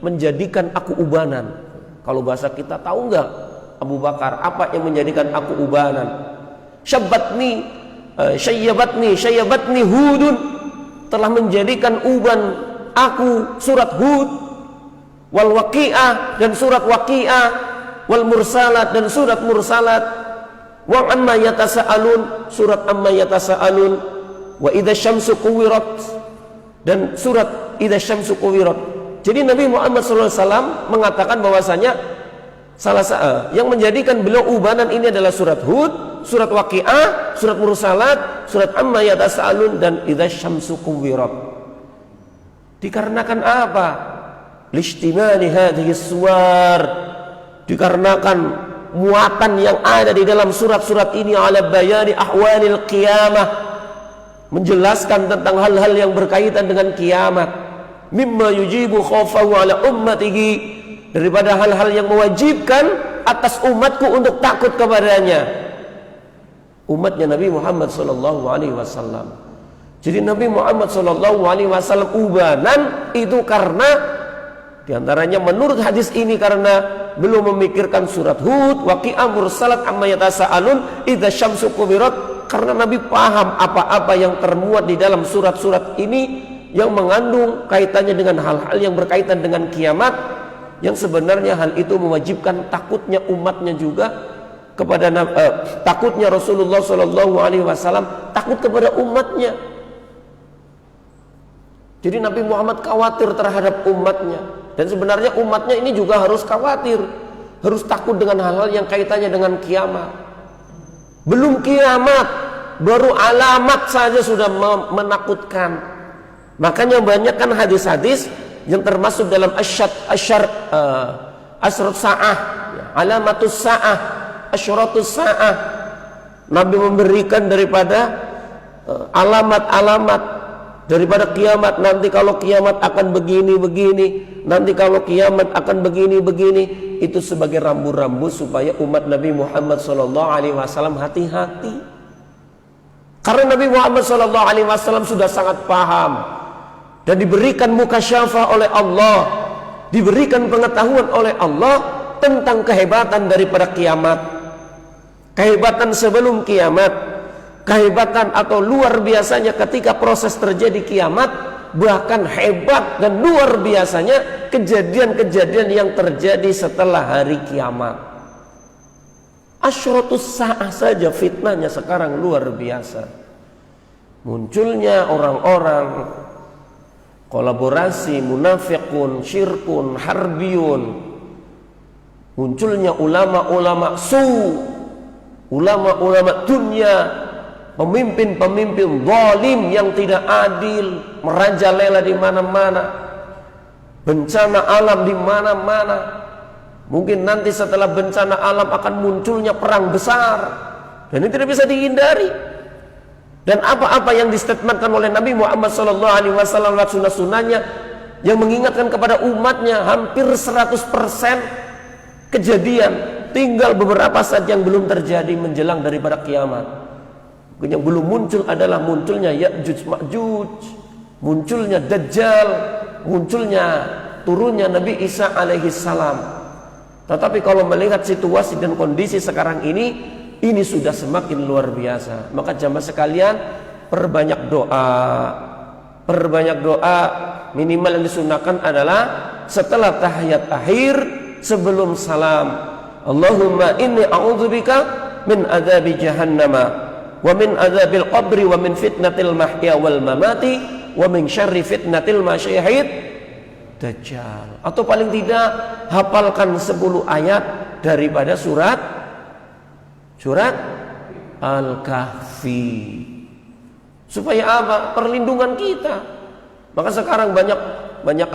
menjadikan aku ubanan. Kalau bahasa kita tahu enggak Abu Bakar apa yang menjadikan aku ubanan? Syayyabatni Hudun, telah menjadikan uban aku surat Hud, wal Waqi'ah, dan surat Waqi'ah, wal Mursalat, dan surat Mursalat, wa amma yatasaalun, surat amma yatasaalun, wa idza syamsu kuwirat, dan surat idza syamsu kuwirat. Jadi Nabi Muhammad SAW mengatakan bahwasanya yang menjadikan beliau ubanan ini adalah surat Hud, surat Waqi'ah, surat Mursalat, surat amma yatasaalun, dan idza syamsu kuwirat. Dikarenakan apa? Lishtimali hadhihi suwar, dikarenakan muatan yang ada di dalam surat-surat ini ala bayani ahwalil qiyamah, menjelaskan tentang hal-hal yang berkaitan dengan kiamat. Mimma yujibu khawfahu ala ummatihi, daripada hal-hal yang mewajibkan atas umatku untuk takut kepadanya, umatnya Nabi Muhammad sallallahu alaihi wasallam. Jadi Nabi Muhammad SAW ubanan itu karena diantaranya menurut hadis ini karena belum memikirkan surat Hud, waqi'a mursalat amma yatasaalun idza syamsu kuwirat, karena Nabi paham apa-apa yang termuat di dalam surat-surat ini yang mengandung kaitannya dengan hal-hal yang berkaitan dengan kiamat, yang sebenarnya hal itu mewajibkan takutnya umatnya juga kepada takutnya Rasulullah SAW takut kepada umatnya. Jadi Nabi Muhammad khawatir terhadap umatnya, dan sebenarnya umatnya ini juga harus khawatir, harus takut dengan hal-hal yang kaitannya dengan kiamat. Belum kiamat, baru alamat saja sudah menakutkan. Makanya banyak kan hadis-hadis yang termasuk dalam asyarat sa'ah, alamatus sa'ah, asyratus sa'ah. Nabi memberikan daripada alamat-alamat daripada kiamat. Nanti kalau kiamat akan begini-begini, nanti kalau kiamat akan begini-begini. Itu sebagai rambu-rambu supaya umat Nabi Muhammad SAW hati-hati. Karena Nabi Muhammad SAW sudah sangat paham dan diberikan mukasyafah oleh Allah, diberikan pengetahuan oleh Allah tentang kehebatan daripada kiamat, kehebatan sebelum kiamat, kehebatan atau luar biasanya ketika proses terjadi kiamat, bahkan hebat dan luar biasanya kejadian-kejadian yang terjadi setelah hari kiamat. Asyratus sa'ah saja fitnahnya sekarang luar biasa. Munculnya orang-orang kolaborasi, munafiqun, syirkun, harbiyun. Munculnya ulama-ulama ulama-ulama dunia, pemimpin-pemimpin zalim yang tidak adil, merajalela di mana-mana, bencana alam di mana-mana. Mungkin nanti setelah bencana alam akan munculnya perang besar, dan ini tidak bisa dihindari. Dan apa-apa yang distatementkan oleh Nabi Muhammad SAW lewat sunnah-sunnahnya yang mengingatkan kepada umatnya hampir 100% kejadian, tinggal beberapa saja yang belum terjadi menjelang daripada kiamat. Yang belum muncul adalah munculnya Ya'juj Ma'juj, munculnya Dajjal, munculnya turunnya Nabi Isa alaihissalam. Tetapi kalau melihat situasi dan kondisi sekarang ini sudah semakin luar biasa. Maka jamaah sekalian, perbanyak doa. Minimal yang disunahkan adalah setelah tahiyat akhir sebelum salam, Allahumma inni a'udzubika min adzabi jahannama wa min adzabil qabri wa min fitnatil mahya wal mamati wa min syarri fitnatil masyihid dajjal. Atau paling tidak hafalkan 10 ayat daripada surat Al-Kahfi. Supaya apa? Perlindungan kita. Maka sekarang banyak banyak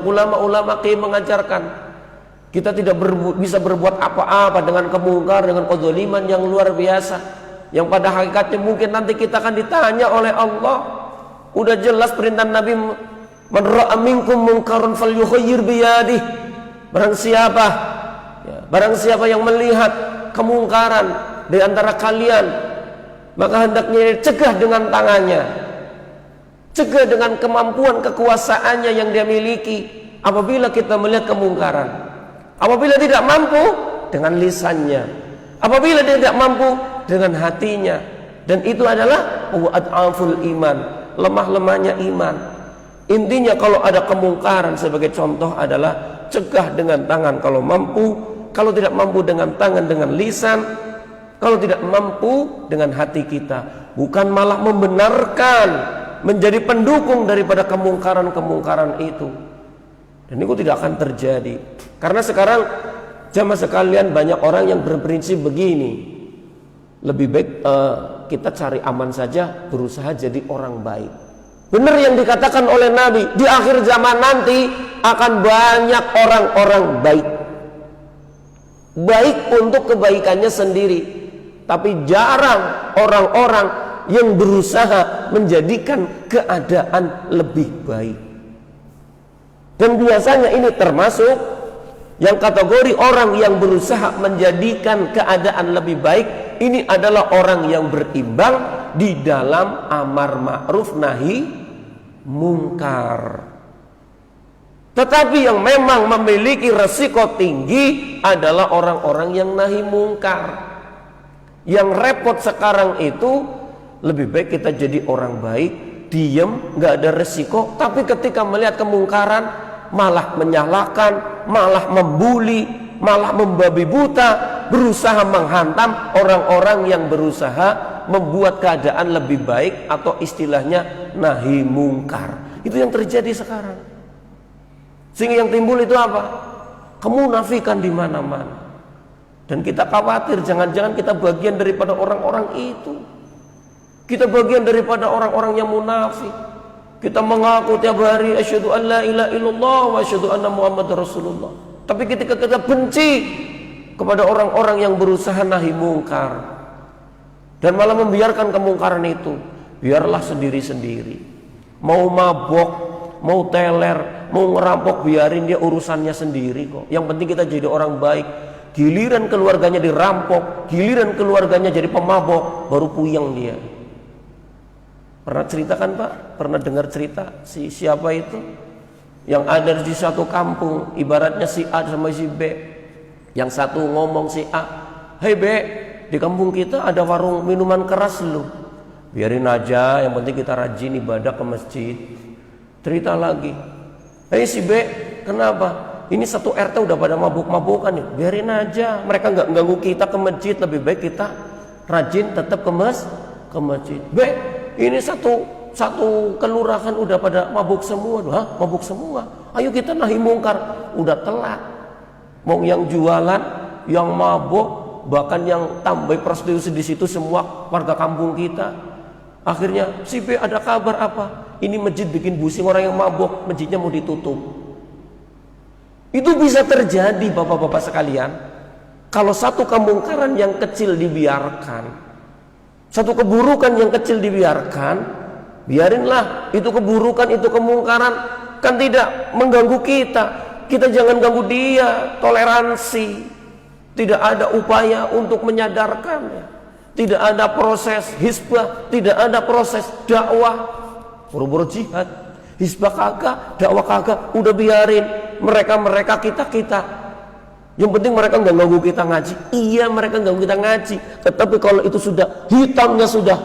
ulama-ulama mengajarkan kita tidak bisa berbuat apa-apa dengan kemungkar, dengan kezaliman yang luar biasa, yang pada hakikatnya mungkin nanti kita akan ditanya oleh Allah. Udah jelas perintah Nabi, man ra'a minkum munkaran falyughayyir biyadihi. Barang siapa yang melihat kemungkaran di antara kalian, maka hendaknya cegah dengan tangannya, cegah dengan kemampuan kekuasaannya yang dia miliki. Apabila kita melihat kemungkaran, apabila tidak mampu dengan lisannya, apabila dia tidak mampu dengan hatinya, dan itu adalah ad'aful iman, lemah-lemahnya iman. Intinya kalau ada kemungkaran sebagai contoh adalah cegah dengan tangan kalau mampu. Kalau tidak mampu dengan tangan, dengan lisan. Kalau tidak mampu dengan hati kita. Bukan malah membenarkan, menjadi pendukung daripada kemungkaran-kemungkaran itu. Dan itu tidak akan terjadi. Karena sekarang jamaah sekalian, banyak orang yang berprinsip begini, lebih baik kita cari aman saja, berusaha jadi orang baik. Benar yang dikatakan oleh Nabi, di akhir zaman nanti akan banyak orang-orang baik. Baik untuk kebaikannya sendiri, tapi jarang orang-orang yang berusaha menjadikan keadaan lebih baik. Dan biasanya ini termasuk yang kategori orang yang berusaha menjadikan keadaan lebih baik. Ini adalah orang yang berimbang di dalam amar ma'ruf nahi mungkar. Tetapi yang memang memiliki resiko tinggi adalah orang-orang yang nahi mungkar. Yang repot sekarang itu lebih baik kita jadi orang baik, diem, nggak ada resiko. Tapi ketika melihat kemungkaran malah menyalahkan, malah membuli, malah membabi buta, berusaha menghantam orang-orang yang berusaha membuat keadaan lebih baik atau istilahnya nahi mungkar. Itu yang terjadi sekarang. Sehingga yang timbul itu apa? Kemunafikan di mana-mana. Dan kita khawatir jangan-jangan kita bagian daripada orang-orang itu. Kita bagian daripada orang-orang yang munafik. Kita mengaku tiap hari asyhadu an la ilaha illallah wa asyhadu anna muhammadar rasulullah. Tapi ketika kita benci kepada orang-orang yang berusaha nahi mungkar dan malah membiarkan kemungkaran itu, biarlah sendiri-sendiri. Mau mabok, mau teler, mau ngerampok, biarin dia urusannya sendiri kok. Yang penting kita jadi orang baik. Giliran keluarganya dirampok, giliran keluarganya jadi pemabok, baru puyeng dia. Pernah ceritakan Pak? Pernah dengar cerita siapa itu? Yang ada di satu kampung, ibaratnya si A sama si B. Yang satu ngomong si A, "Hei B, di kampung kita ada warung minuman keras lu. Biarin aja, yang penting kita rajin ibadah ke masjid." Cerita lagi, "Hei si B, kenapa? Ini satu RT udah pada mabuk-mabukan nih. Biarin aja, mereka nggak ganggu kita ke masjid. Lebih baik kita rajin tetap ke masjid. B, ini satu kelurahan udah pada mabuk semua." Hah? Mabuk semua? Ayo kita nahi mungkar. Udah telat. Mau yang jualan, yang mabuk, bahkan yang tambah prostitusi di situ semua warga kampung kita. Akhirnya si B ada kabar apa? Ini masjid bikin pusing orang yang mabuk, masjidnya mau ditutup. Itu bisa terjadi bapak-bapak sekalian. Kalau satu kemungkaran yang kecil dibiarkan, satu keburukan yang kecil dibiarkan, biarinlah itu keburukan, itu kemungkaran kan tidak mengganggu kita. Kita jangan ganggu dia, toleransi. Tidak ada upaya untuk menyadarkannya. Tidak ada proses hisbah, tidak ada proses dakwah. Buru-buru jihad, hisbah kagak, dakwah kagak, udah biarin. Mereka kita. Yang penting mereka nggak ganggu kita ngaji. Iya, mereka ganggu kita ngaji. Tetapi kalau itu sudah hitamnya sudah,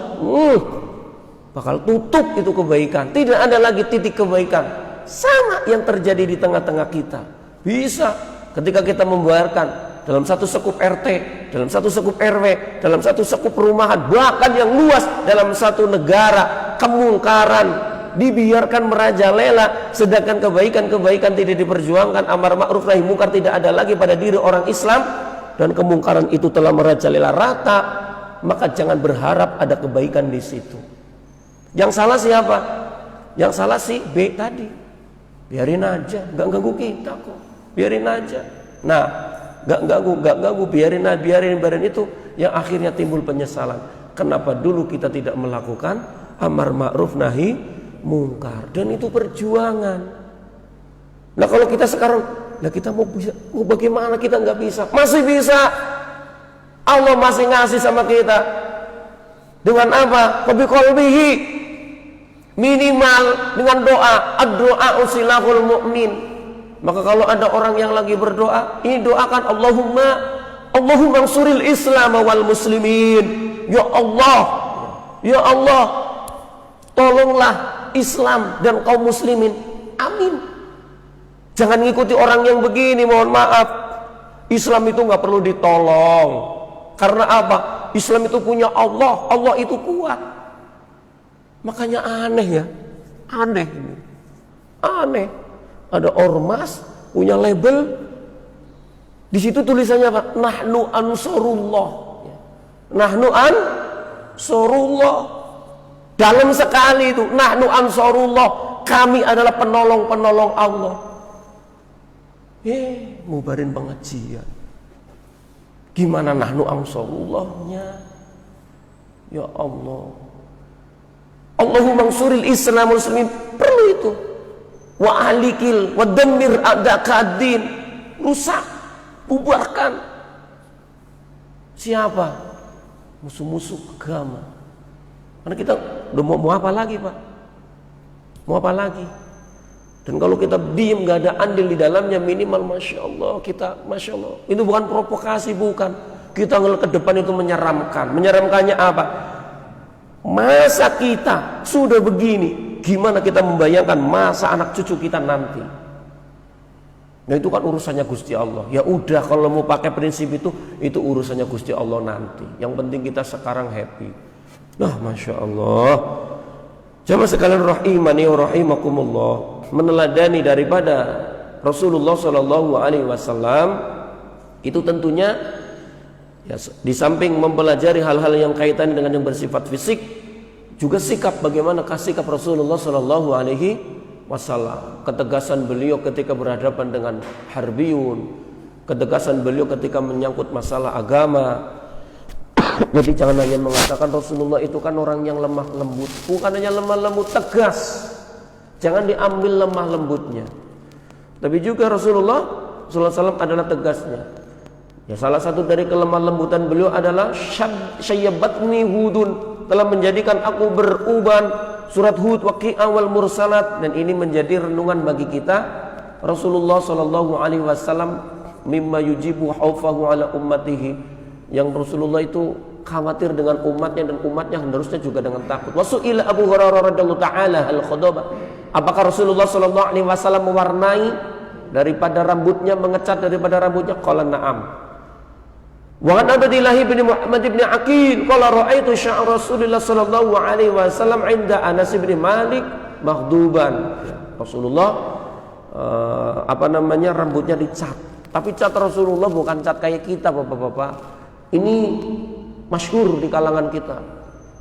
bakal tutup itu kebaikan. Tidak ada lagi titik kebaikan. Sama yang terjadi di tengah-tengah kita. Bisa ketika kita membiarkan dalam satu sekup RT, dalam satu sekup RW, dalam satu sekup perumahan, bahkan yang luas dalam satu negara, kemungkaran dibiarkan merajalela, sedangkan kebaikan-kebaikan tidak diperjuangkan, amar ma'ruf nahi mungkar tidak ada lagi pada diri orang Islam, dan kemungkaran itu telah merajalela rata, maka jangan berharap ada kebaikan di situ. Yang salah siapa? Yang salah si B tadi. Biarin aja, nggak ganggu kita kok. Biarin aja. Nah, nggak ganggu, biarin itu yang akhirnya timbul penyesalan. Kenapa dulu kita tidak melakukan amar ma'ruf nahi mungkar? Dan itu perjuangan. Nah kalau kita sekarang, nah kita mau bagaimana? Kita nggak bisa. Masih bisa. Allah masih ngasih sama kita. Dengan apa? Qabiqalbihi. Minimal dengan doa. Ad-doa usilahul mu'min. Maka kalau ada orang yang lagi berdoa, ini doakan Allahumma ansuril Islam wal muslimin. Ya Allah, tolonglah Islam dan kaum muslimin. Amin. Jangan ngikuti orang yang begini, mohon maaf. Islam itu nggak perlu ditolong. Karena apa? Islam itu punya Allah. Allah itu kuat. Makanya aneh ya. Aneh ini. Aneh. Ada ormas punya label. Di situ tulisannya apa? Nahnu ansarullah. Nahnu ansarullah. Dalam sekali itu, nahnu ansarullah, kami adalah penolong-penolong Allah. Mubarin pengajian. Gimana nahnu ansarullahnya? Ya Allah. Allahumma ansuril Islam muslimin, perlu itu. Wa alikil wa dammir a'da'ad-din. Rusak, bubarkan. Siapa? Musuh-musuh agama. Karena kita udah mau apa lagi, Pak? Mau apa lagi? Dan kalau kita diem nggak ada andil di dalamnya, minimal Masya Allah, kita Masya Allah. Itu bukan provokasi, bukan. Kita ngeliat ke depan itu menyeramkan. Menyeramkannya apa? Masa kita sudah begini, gimana kita membayangkan masa anak cucu kita nanti? Nah itu kan urusannya Gusti Allah. Ya udah, kalau mau pakai prinsip itu urusannya Gusti Allah nanti. Yang penting kita sekarang happy. Nah Masya Allah. Jamaah sekalian rahimani wa rahimakumullah, meneladani daripada Rasulullah Shallallahu Alaihi Wasallam itu tentunya ya, di samping mempelajari hal-hal yang kaitan dengan yang bersifat fisik, juga sikap, bagaimanakah sikap Rasulullah Shallallahu Alaihi Wasallam, ketegasan beliau ketika berhadapan dengan harbiyun, ketegasan beliau ketika menyangkut masalah agama. Jadi jangan hanya mengatakan Rasulullah itu kan orang yang lemah lembut, bukan hanya lemah lembut, tegas. Jangan diambil lemah lembutnya, tapi juga Rasulullah SAW adalah tegasnya. Ya, salah satu dari kelemah lembutan beliau adalah syayyabatni hudun, telah menjadikan aku beruban. Surat Hud, Waqi'ah wal Mursalat, dan ini menjadi renungan bagi kita. Rasulullah SAW mimma yujibu khaufahu ala ummatihi, yang Rasulullah itu khawatir dengan umatnya, dan umatnya harusnya juga dengan takut. Wasu'ila Abu Hurairah radhiyallahu ta'ala al-khudabah, apakah Rasulullah SAW mewarnai daripada rambutnya, mengecat daripada rambutnya? Qala na'am. Wa an Abdillah bin Muhammad bin Aqil qala ra'aitu sya'r Rasulullah sallallahu alaihi wasallam 'inda Anas bin Malik maghduban. Rasulullah rambutnya dicat. Tapi cat Rasulullah bukan cat kayak kita, Bapak-bapak. Ini masyhur di kalangan kita.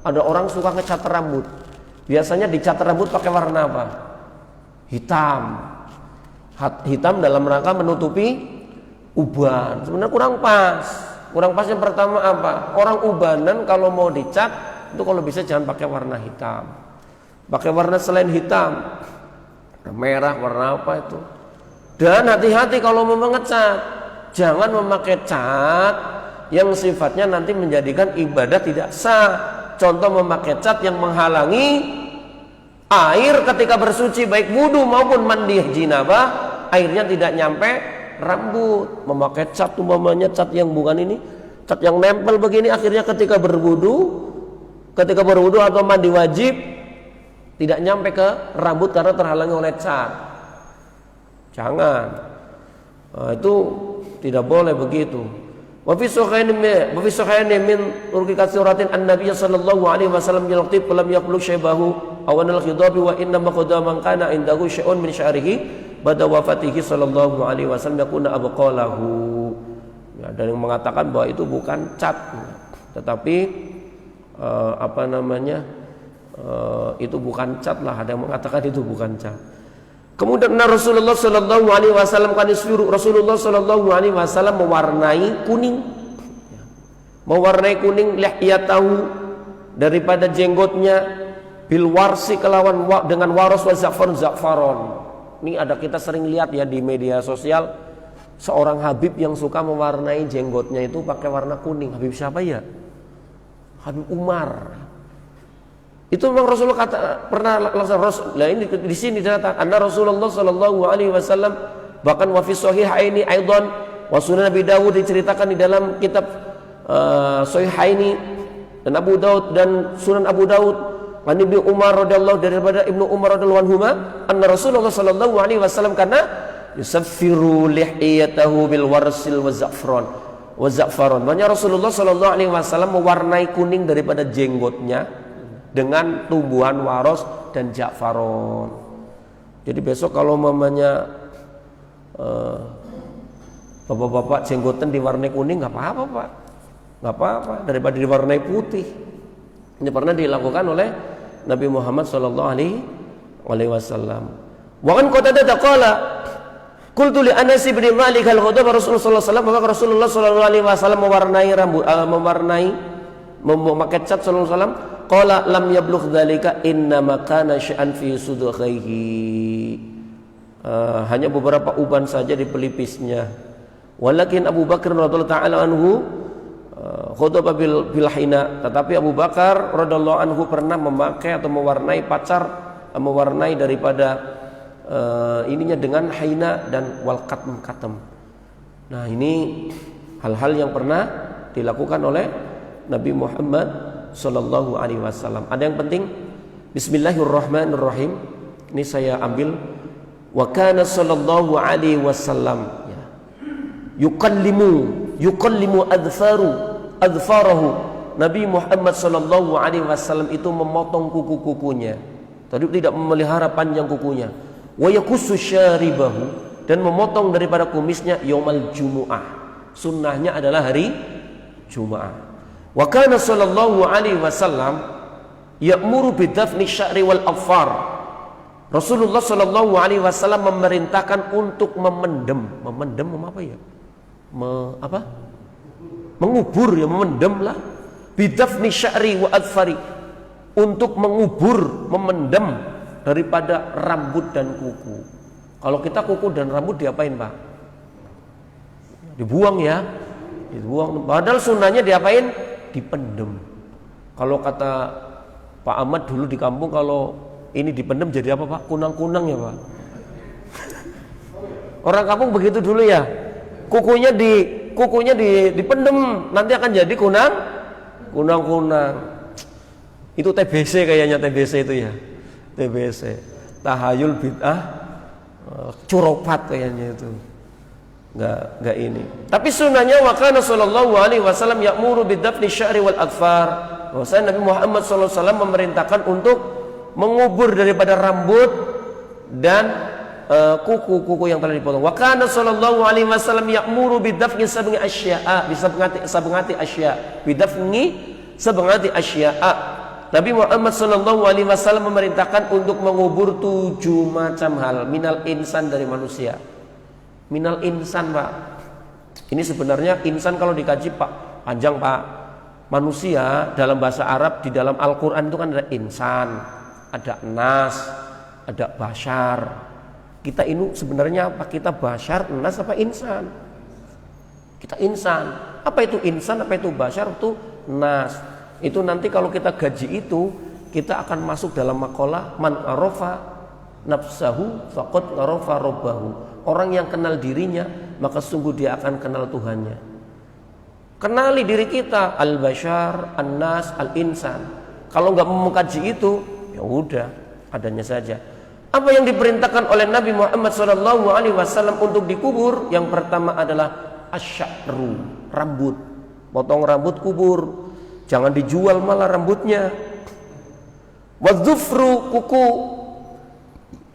Ada orang suka ngecat rambut. Biasanya dicat rambut pakai warna apa? Hitam. Hitam dalam rangka menutupi uban. Sebenarnya kurang pas. Kurang pas yang pertama apa? Orang ubanan kalau mau dicat itu kalau bisa jangan pakai warna hitam. Pakai warna selain hitam, merah, warna apa itu. Dan hati-hati kalau mau mengecat, jangan memakai cat yang sifatnya nanti menjadikan ibadah tidak sah. Contoh memakai cat yang menghalangi air ketika bersuci, baik wudu maupun mandi janabah, airnya tidak nyampe rambut. Memakai cat umpamanya cat yang bukan ini, cat yang nempel begini, akhirnya ketika berwudu atau mandi wajib tidak nyampe ke rambut karena terhalangi oleh cat. Jangan. Nah, itu tidak boleh begitu. Wa fi sahihani min turki kasiratin an-nabiy sallallahu alaihi wasallam yalqib lam yaqulu syaibahu awan al-khidabi wa inna ma qadama kana indahu syai'un min sya'rihi pada wafatihi sallallahu alaihi wasallam yakuna abqalahu. Ya, ada yang mengatakan bahwa itu bukan cat, tetapi itu bukan cat lah. Ada yang mengatakan itu bukan cat. Kemudian Rasulullah sallallahu alaihi wasallam Rasulullah sallallahu alaihi wasallam mewarnai kuning. Mewarnai kuning lihyatahu, daripada jenggotnya, bil warsi kelawan dengan waros wa za'faron. Ini ada, kita sering lihat ya di media sosial, seorang Habib yang suka mewarnai jenggotnya itu pakai warna kuning. Habib siapa ya? Habib Umar. Itu memang Rasulullah pernah langsung Rasul. Nah ini di sini ternyata anna Rasulullah sallallahu alaihi wasallam, bahkan wa fi sahihaini aidan wa sunan Abi Dawud, diceritakan di dalam kitab sahihaini dan Abu Daud dan Sunan Abu Daud, an Ibnu Umar radhiyallahu, daripada Ibnu Umar radhiyallahu anhuma, anna Rasulullah sallallahu alaihi wasallam karena yusaffiru lihiyatahu bil warsil wa za'faron. Maknanya Rasulullah sallallahu alaihi wasallam mewarnai kuning daripada jenggotnya dengan tumbuhan waros dan za'faron. Jadi besok kalau mamanya bapak-bapak jenggotan diwarnai kuning nggak apa-apa, Pak. Nggak apa-apa daripada diwarnai putih. Ini pernah dilakukan oleh Nabi Muhammad sallallahu alaihi wasallam. Wa kan Qatadah qala qultu li Anas bin Malik al-Khudab Rasulullah sallallahu alaihi wasallam, maka Rasulullah sallallahu alaihi wasallam mewarnai rambut, memakai cat sallallahu alaihi wasallam. Qala lam yablugh dzalika inna ma kana sya'an fi sudghaihi. Hanya beberapa uban saja di pelipisnya. Walakin Abu Bakar radhiyallahu taala anhu khutbah bil hina, tetapi Abu Bakar radhiyallahu anhu pernah memakai atau mewarnai daripada ininya dengan hina dan wal katam. Nah, ini hal-hal yang pernah dilakukan oleh Nabi Muhammad sallallahu alaihi wasallam. Ada yang penting, bismillahirrahmanirrahim. Ini saya ambil, wa kana sallallahu alaihi wasallam ya, yukallimu adfarahu. Nabi Muhammad sallallahu alaihi wasallam itu memotong kuku-kukunya. Tadi tidak memelihara panjang kukunya. Wa yakussu syaribahu, dan memotong daripada kumisnya yaumal jumu'ah. Sunnahnya adalah hari Jumat. Wa kana sallallahu alaihi wasallam ya'muru bidafni sya'ri wal afar. Rasulullah sallallahu alaihi wasallam memerintahkan untuk memendam apa ya? Mengubur ya, memendam lah. Bidafni sya'ri wa adfari, untuk mengubur, memendam daripada rambut dan kuku. Kalau kita kuku dan rambut diapain, Pak? Dibuang ya, dibuang. Padahal sunnahnya diapain? Dipendem. Kalau kata Pak Ahmad dulu di kampung, kalau ini dipendem jadi apa, Pak? Kunang-kunang ya, Pak. Orang kampung begitu dulu ya. Kukunya dipendem, nanti akan jadi kunang-kunang. Itu TBC kayaknya, TBC itu ya. TBC. Tahayul bid'ah curopat kayaknya itu. Enggak ini. Tapi sunnahnya wa kana sallallahu alaihi wasallam ya'muru bidafni sya'ri wal adfar. Bahwasanya Nabi Muhammad sallallahu alaihi wasallam memerintahkan untuk mengubur daripada rambut dan kuku-kuku yang telah dipotong. Wa kana sallallahu alaihi wasallam ya'muru bidafni sab'i asya'a, sab'ati asya', bidafni sab'ati asya'a. Nabi Muhammad sallallahu alaihi wasallam memerintahkan untuk mengubur 7 macam hal. Minal insan, dari manusia. Minal insan, Pak. Ini sebenarnya insan kalau dikaji, Pak, panjang, Pak. Manusia dalam bahasa Arab di dalam Al-Qur'an itu kan ada insan, ada nas, ada bashar. Kita ini sebenarnya apa? Kita bashar, nas, apa insan? Kita insan. Apa itu insan? Apa itu bashar? Itu nas. Itu nanti kalau kita gaji itu, kita akan masuk dalam makalah man arafa nafsahu faqad arafa rabbahu. Orang yang kenal dirinya, maka sungguh dia akan kenal Tuhannya. Kenali diri kita, al-bashar, an-nas, al-insan. Kalau nggak mau mengkaji itu, ya udah, adanya saja. Apa yang diperintahkan oleh Nabi Muhammad SAW untuk dikubur? Yang pertama adalah asy'ru, rambut. Potong rambut, kubur. Jangan dijual malah rambutnya. Wadzufru,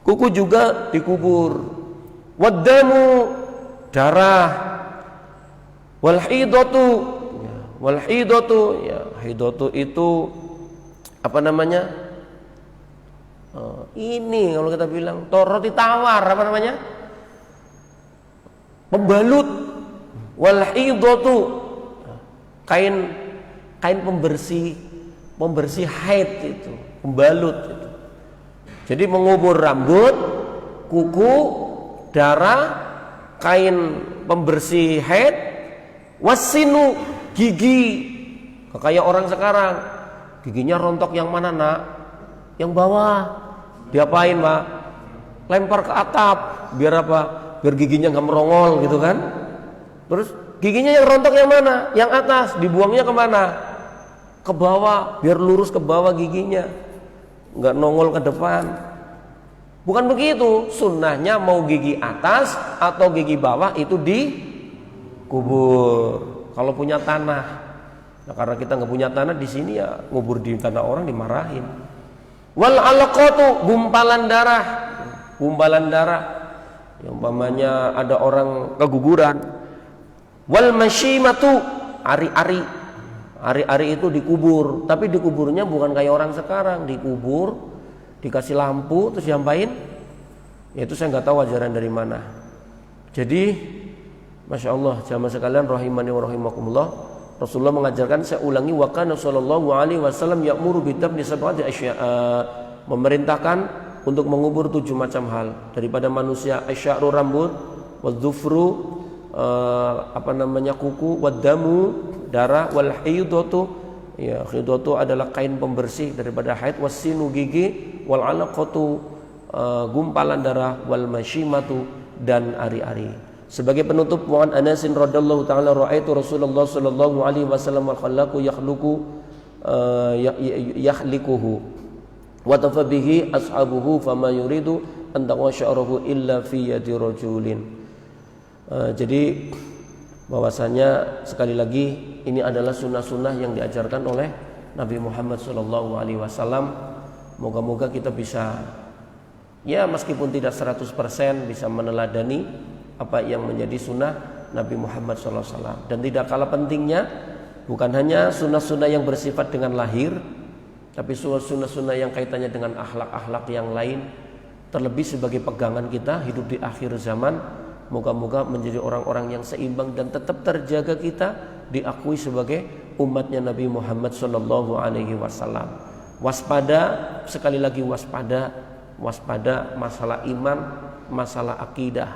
kuku juga dikubur. Waddamu, darah. Walhidatu, ya, hidatu itu apa namanya? Ini kalau kita bilang roti tawar, apa namanya? Pembalut. Walhidatu, kain pembersih haid itu, pembalut itu. Jadi mengubur rambut, kuku, darah, kain pembersih haid, wasinu, gigi. Kayak orang sekarang, giginya rontok yang mana, Nak? Yang bawah. Diapain, Pak? Lempar ke atap. Biar apa? Biar giginya nggak merongol gitu kan. Terus giginya yang rontok yang mana? Yang atas. Dibuangnya kemana? Ke bawah, biar lurus ke bawah giginya, nggak nongol ke depan. Bukan begitu. Sunnahnya mau gigi atas atau gigi bawah itu dikubur. Kalau punya tanah, nah, karena kita nggak punya tanah di sini ya ngubur di tanah orang dimarahin. Wal alaqatu, gumpalan darah, yang umpamanya ada orang keguguran. Wal masyimatu, ari-ari itu dikubur, tapi dikuburnya bukan kayak orang sekarang, dikubur, dikasih lampu, terus diapain? Ya itu saya nggak tahu ajaran dari mana. Jadi, masya Allah, jamaah sekalian rahimani wa rahimakumullah, Rasulullah mengajarkan, saya ulangi, wa kana sallallahu alaihi wasallam ya'muru bidafni sab'ati asya'a, memerintahkan untuk mengubur 7 macam hal daripada manusia. Asy'aru, rambut, wadzufru, kuku, waddamu, darah, wal haidatu, ya haidatu adalah kain pembersih daripada haid, wasinu gigi, wal alaqatu gumpalan darah, wal mashimatu dan ari-ari. Sebagai penutup, mu'an Anasin radhiyallahu taala ra'aitu Rasulullah sallallahu alaihi wasallam wal khallaqu yahlikuhu wa tafa bihi ashabuhu fama yuridu an tawasharahu illa fi yadi rajulin. Jadi bahwasanya sekali lagi ini adalah sunnah-sunnah yang diajarkan oleh Nabi Muhammad sallallahu alaihi wasallam. Moga-moga kita bisa, ya meskipun tidak 100% bisa meneladani apa yang menjadi sunnah Nabi Muhammad sallallahu alaihi wasallam. Dan tidak kalah pentingnya bukan hanya sunnah-sunnah yang bersifat dengan lahir, tapi sunnah-sunnah yang kaitannya dengan akhlak-akhlak yang lain, terlebih sebagai pegangan kita hidup di akhir zaman. Moga-moga menjadi orang-orang yang seimbang dan tetap terjaga kita diakui sebagai umatnya Nabi Muhammad sallallahu alaihi wasallam. Waspada, sekali lagi waspada masalah iman, masalah akidah.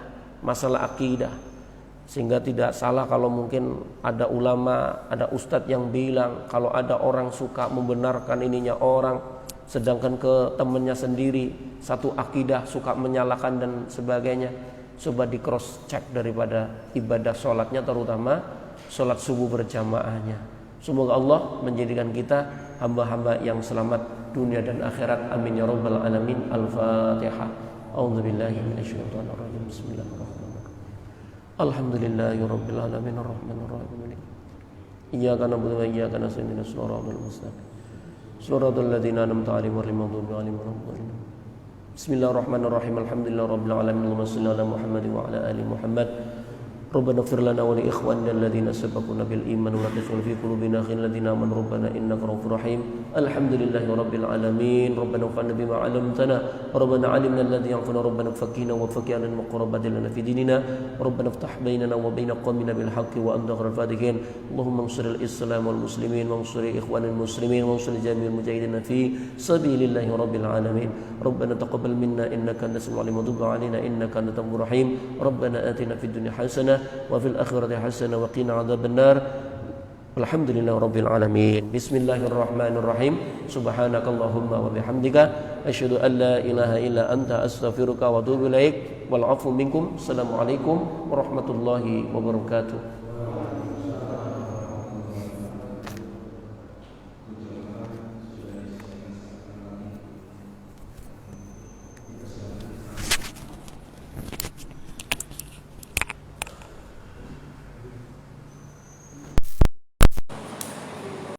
Sehingga tidak salah kalau mungkin ada ulama, ada ustadz yang bilang kalau ada orang suka membenarkan ininya orang, sedangkan ke temannya sendiri satu akidah suka menyalahkan dan sebagainya. Coba di cross check daripada ibadah sholatnya, terutama sholat subuh berjamaahnya. Semoga Allah menjadikan kita hamba-hamba yang selamat dunia dan akhirat. Amin ya rabbal alamin. Al-Fatihah. A'udzubillahi minasyaitonir rajim. Bismillahirrahmanirrahim. Alhamdulillahi rabbil alamin arrahmanir rahim. Iyyaka na'budu wa iyyaka nasta'in ihdinas siratal mustaqim. Siratal ladzina an'amta 'alaihim ghairil maghdubi 'alaihim waladdallin. Bismillahirrahmanirrahim. Alhamdulillah rabbil alamin. Allahumma shalli ala Muhammadin wa ala ali Muhammad. Rabbana ighfir lana wa li ikhwanina alladhina sabaquna bil iman wa la taj'al fi qulubina ghillan lil ladzina amanu rabbana innaka ra'ufur rahim. Alhamdulillahi rabbil alamin. Rabbana anfa'na bima 'allamtana rabbana 'allimna alladhi yanfa'una rabbana faqqihna wa faqqihna lil muqarrabati lana fi dinina rabbana iftah bainana wa bain qaumina bil haqqi wa anta khairul fatihin. Allahumma ansur al islam wal muslimin wa ansur ikhwanal muslimin wa ansur jami'al mujahidin fi sabilillahi rabbil alamin. Rabbana taqabbal minna innaka antas samiul alim wa tub 'alaina innaka antat tawwabur rahim. Rabbana atina fid dunya hasanah wa fil akhirati hasanah wa qina adzabannar. Alhamdulillah rabbil alamin. Bismillahirrahmanirrahim. Subhanakallahumma wa bihamdika asyhadu an la ilaha illa anta astaghfiruka wa atubu ilaik. Wal 'afwu minkum. Assalamualaikum warahmatullahi wabarakatuh.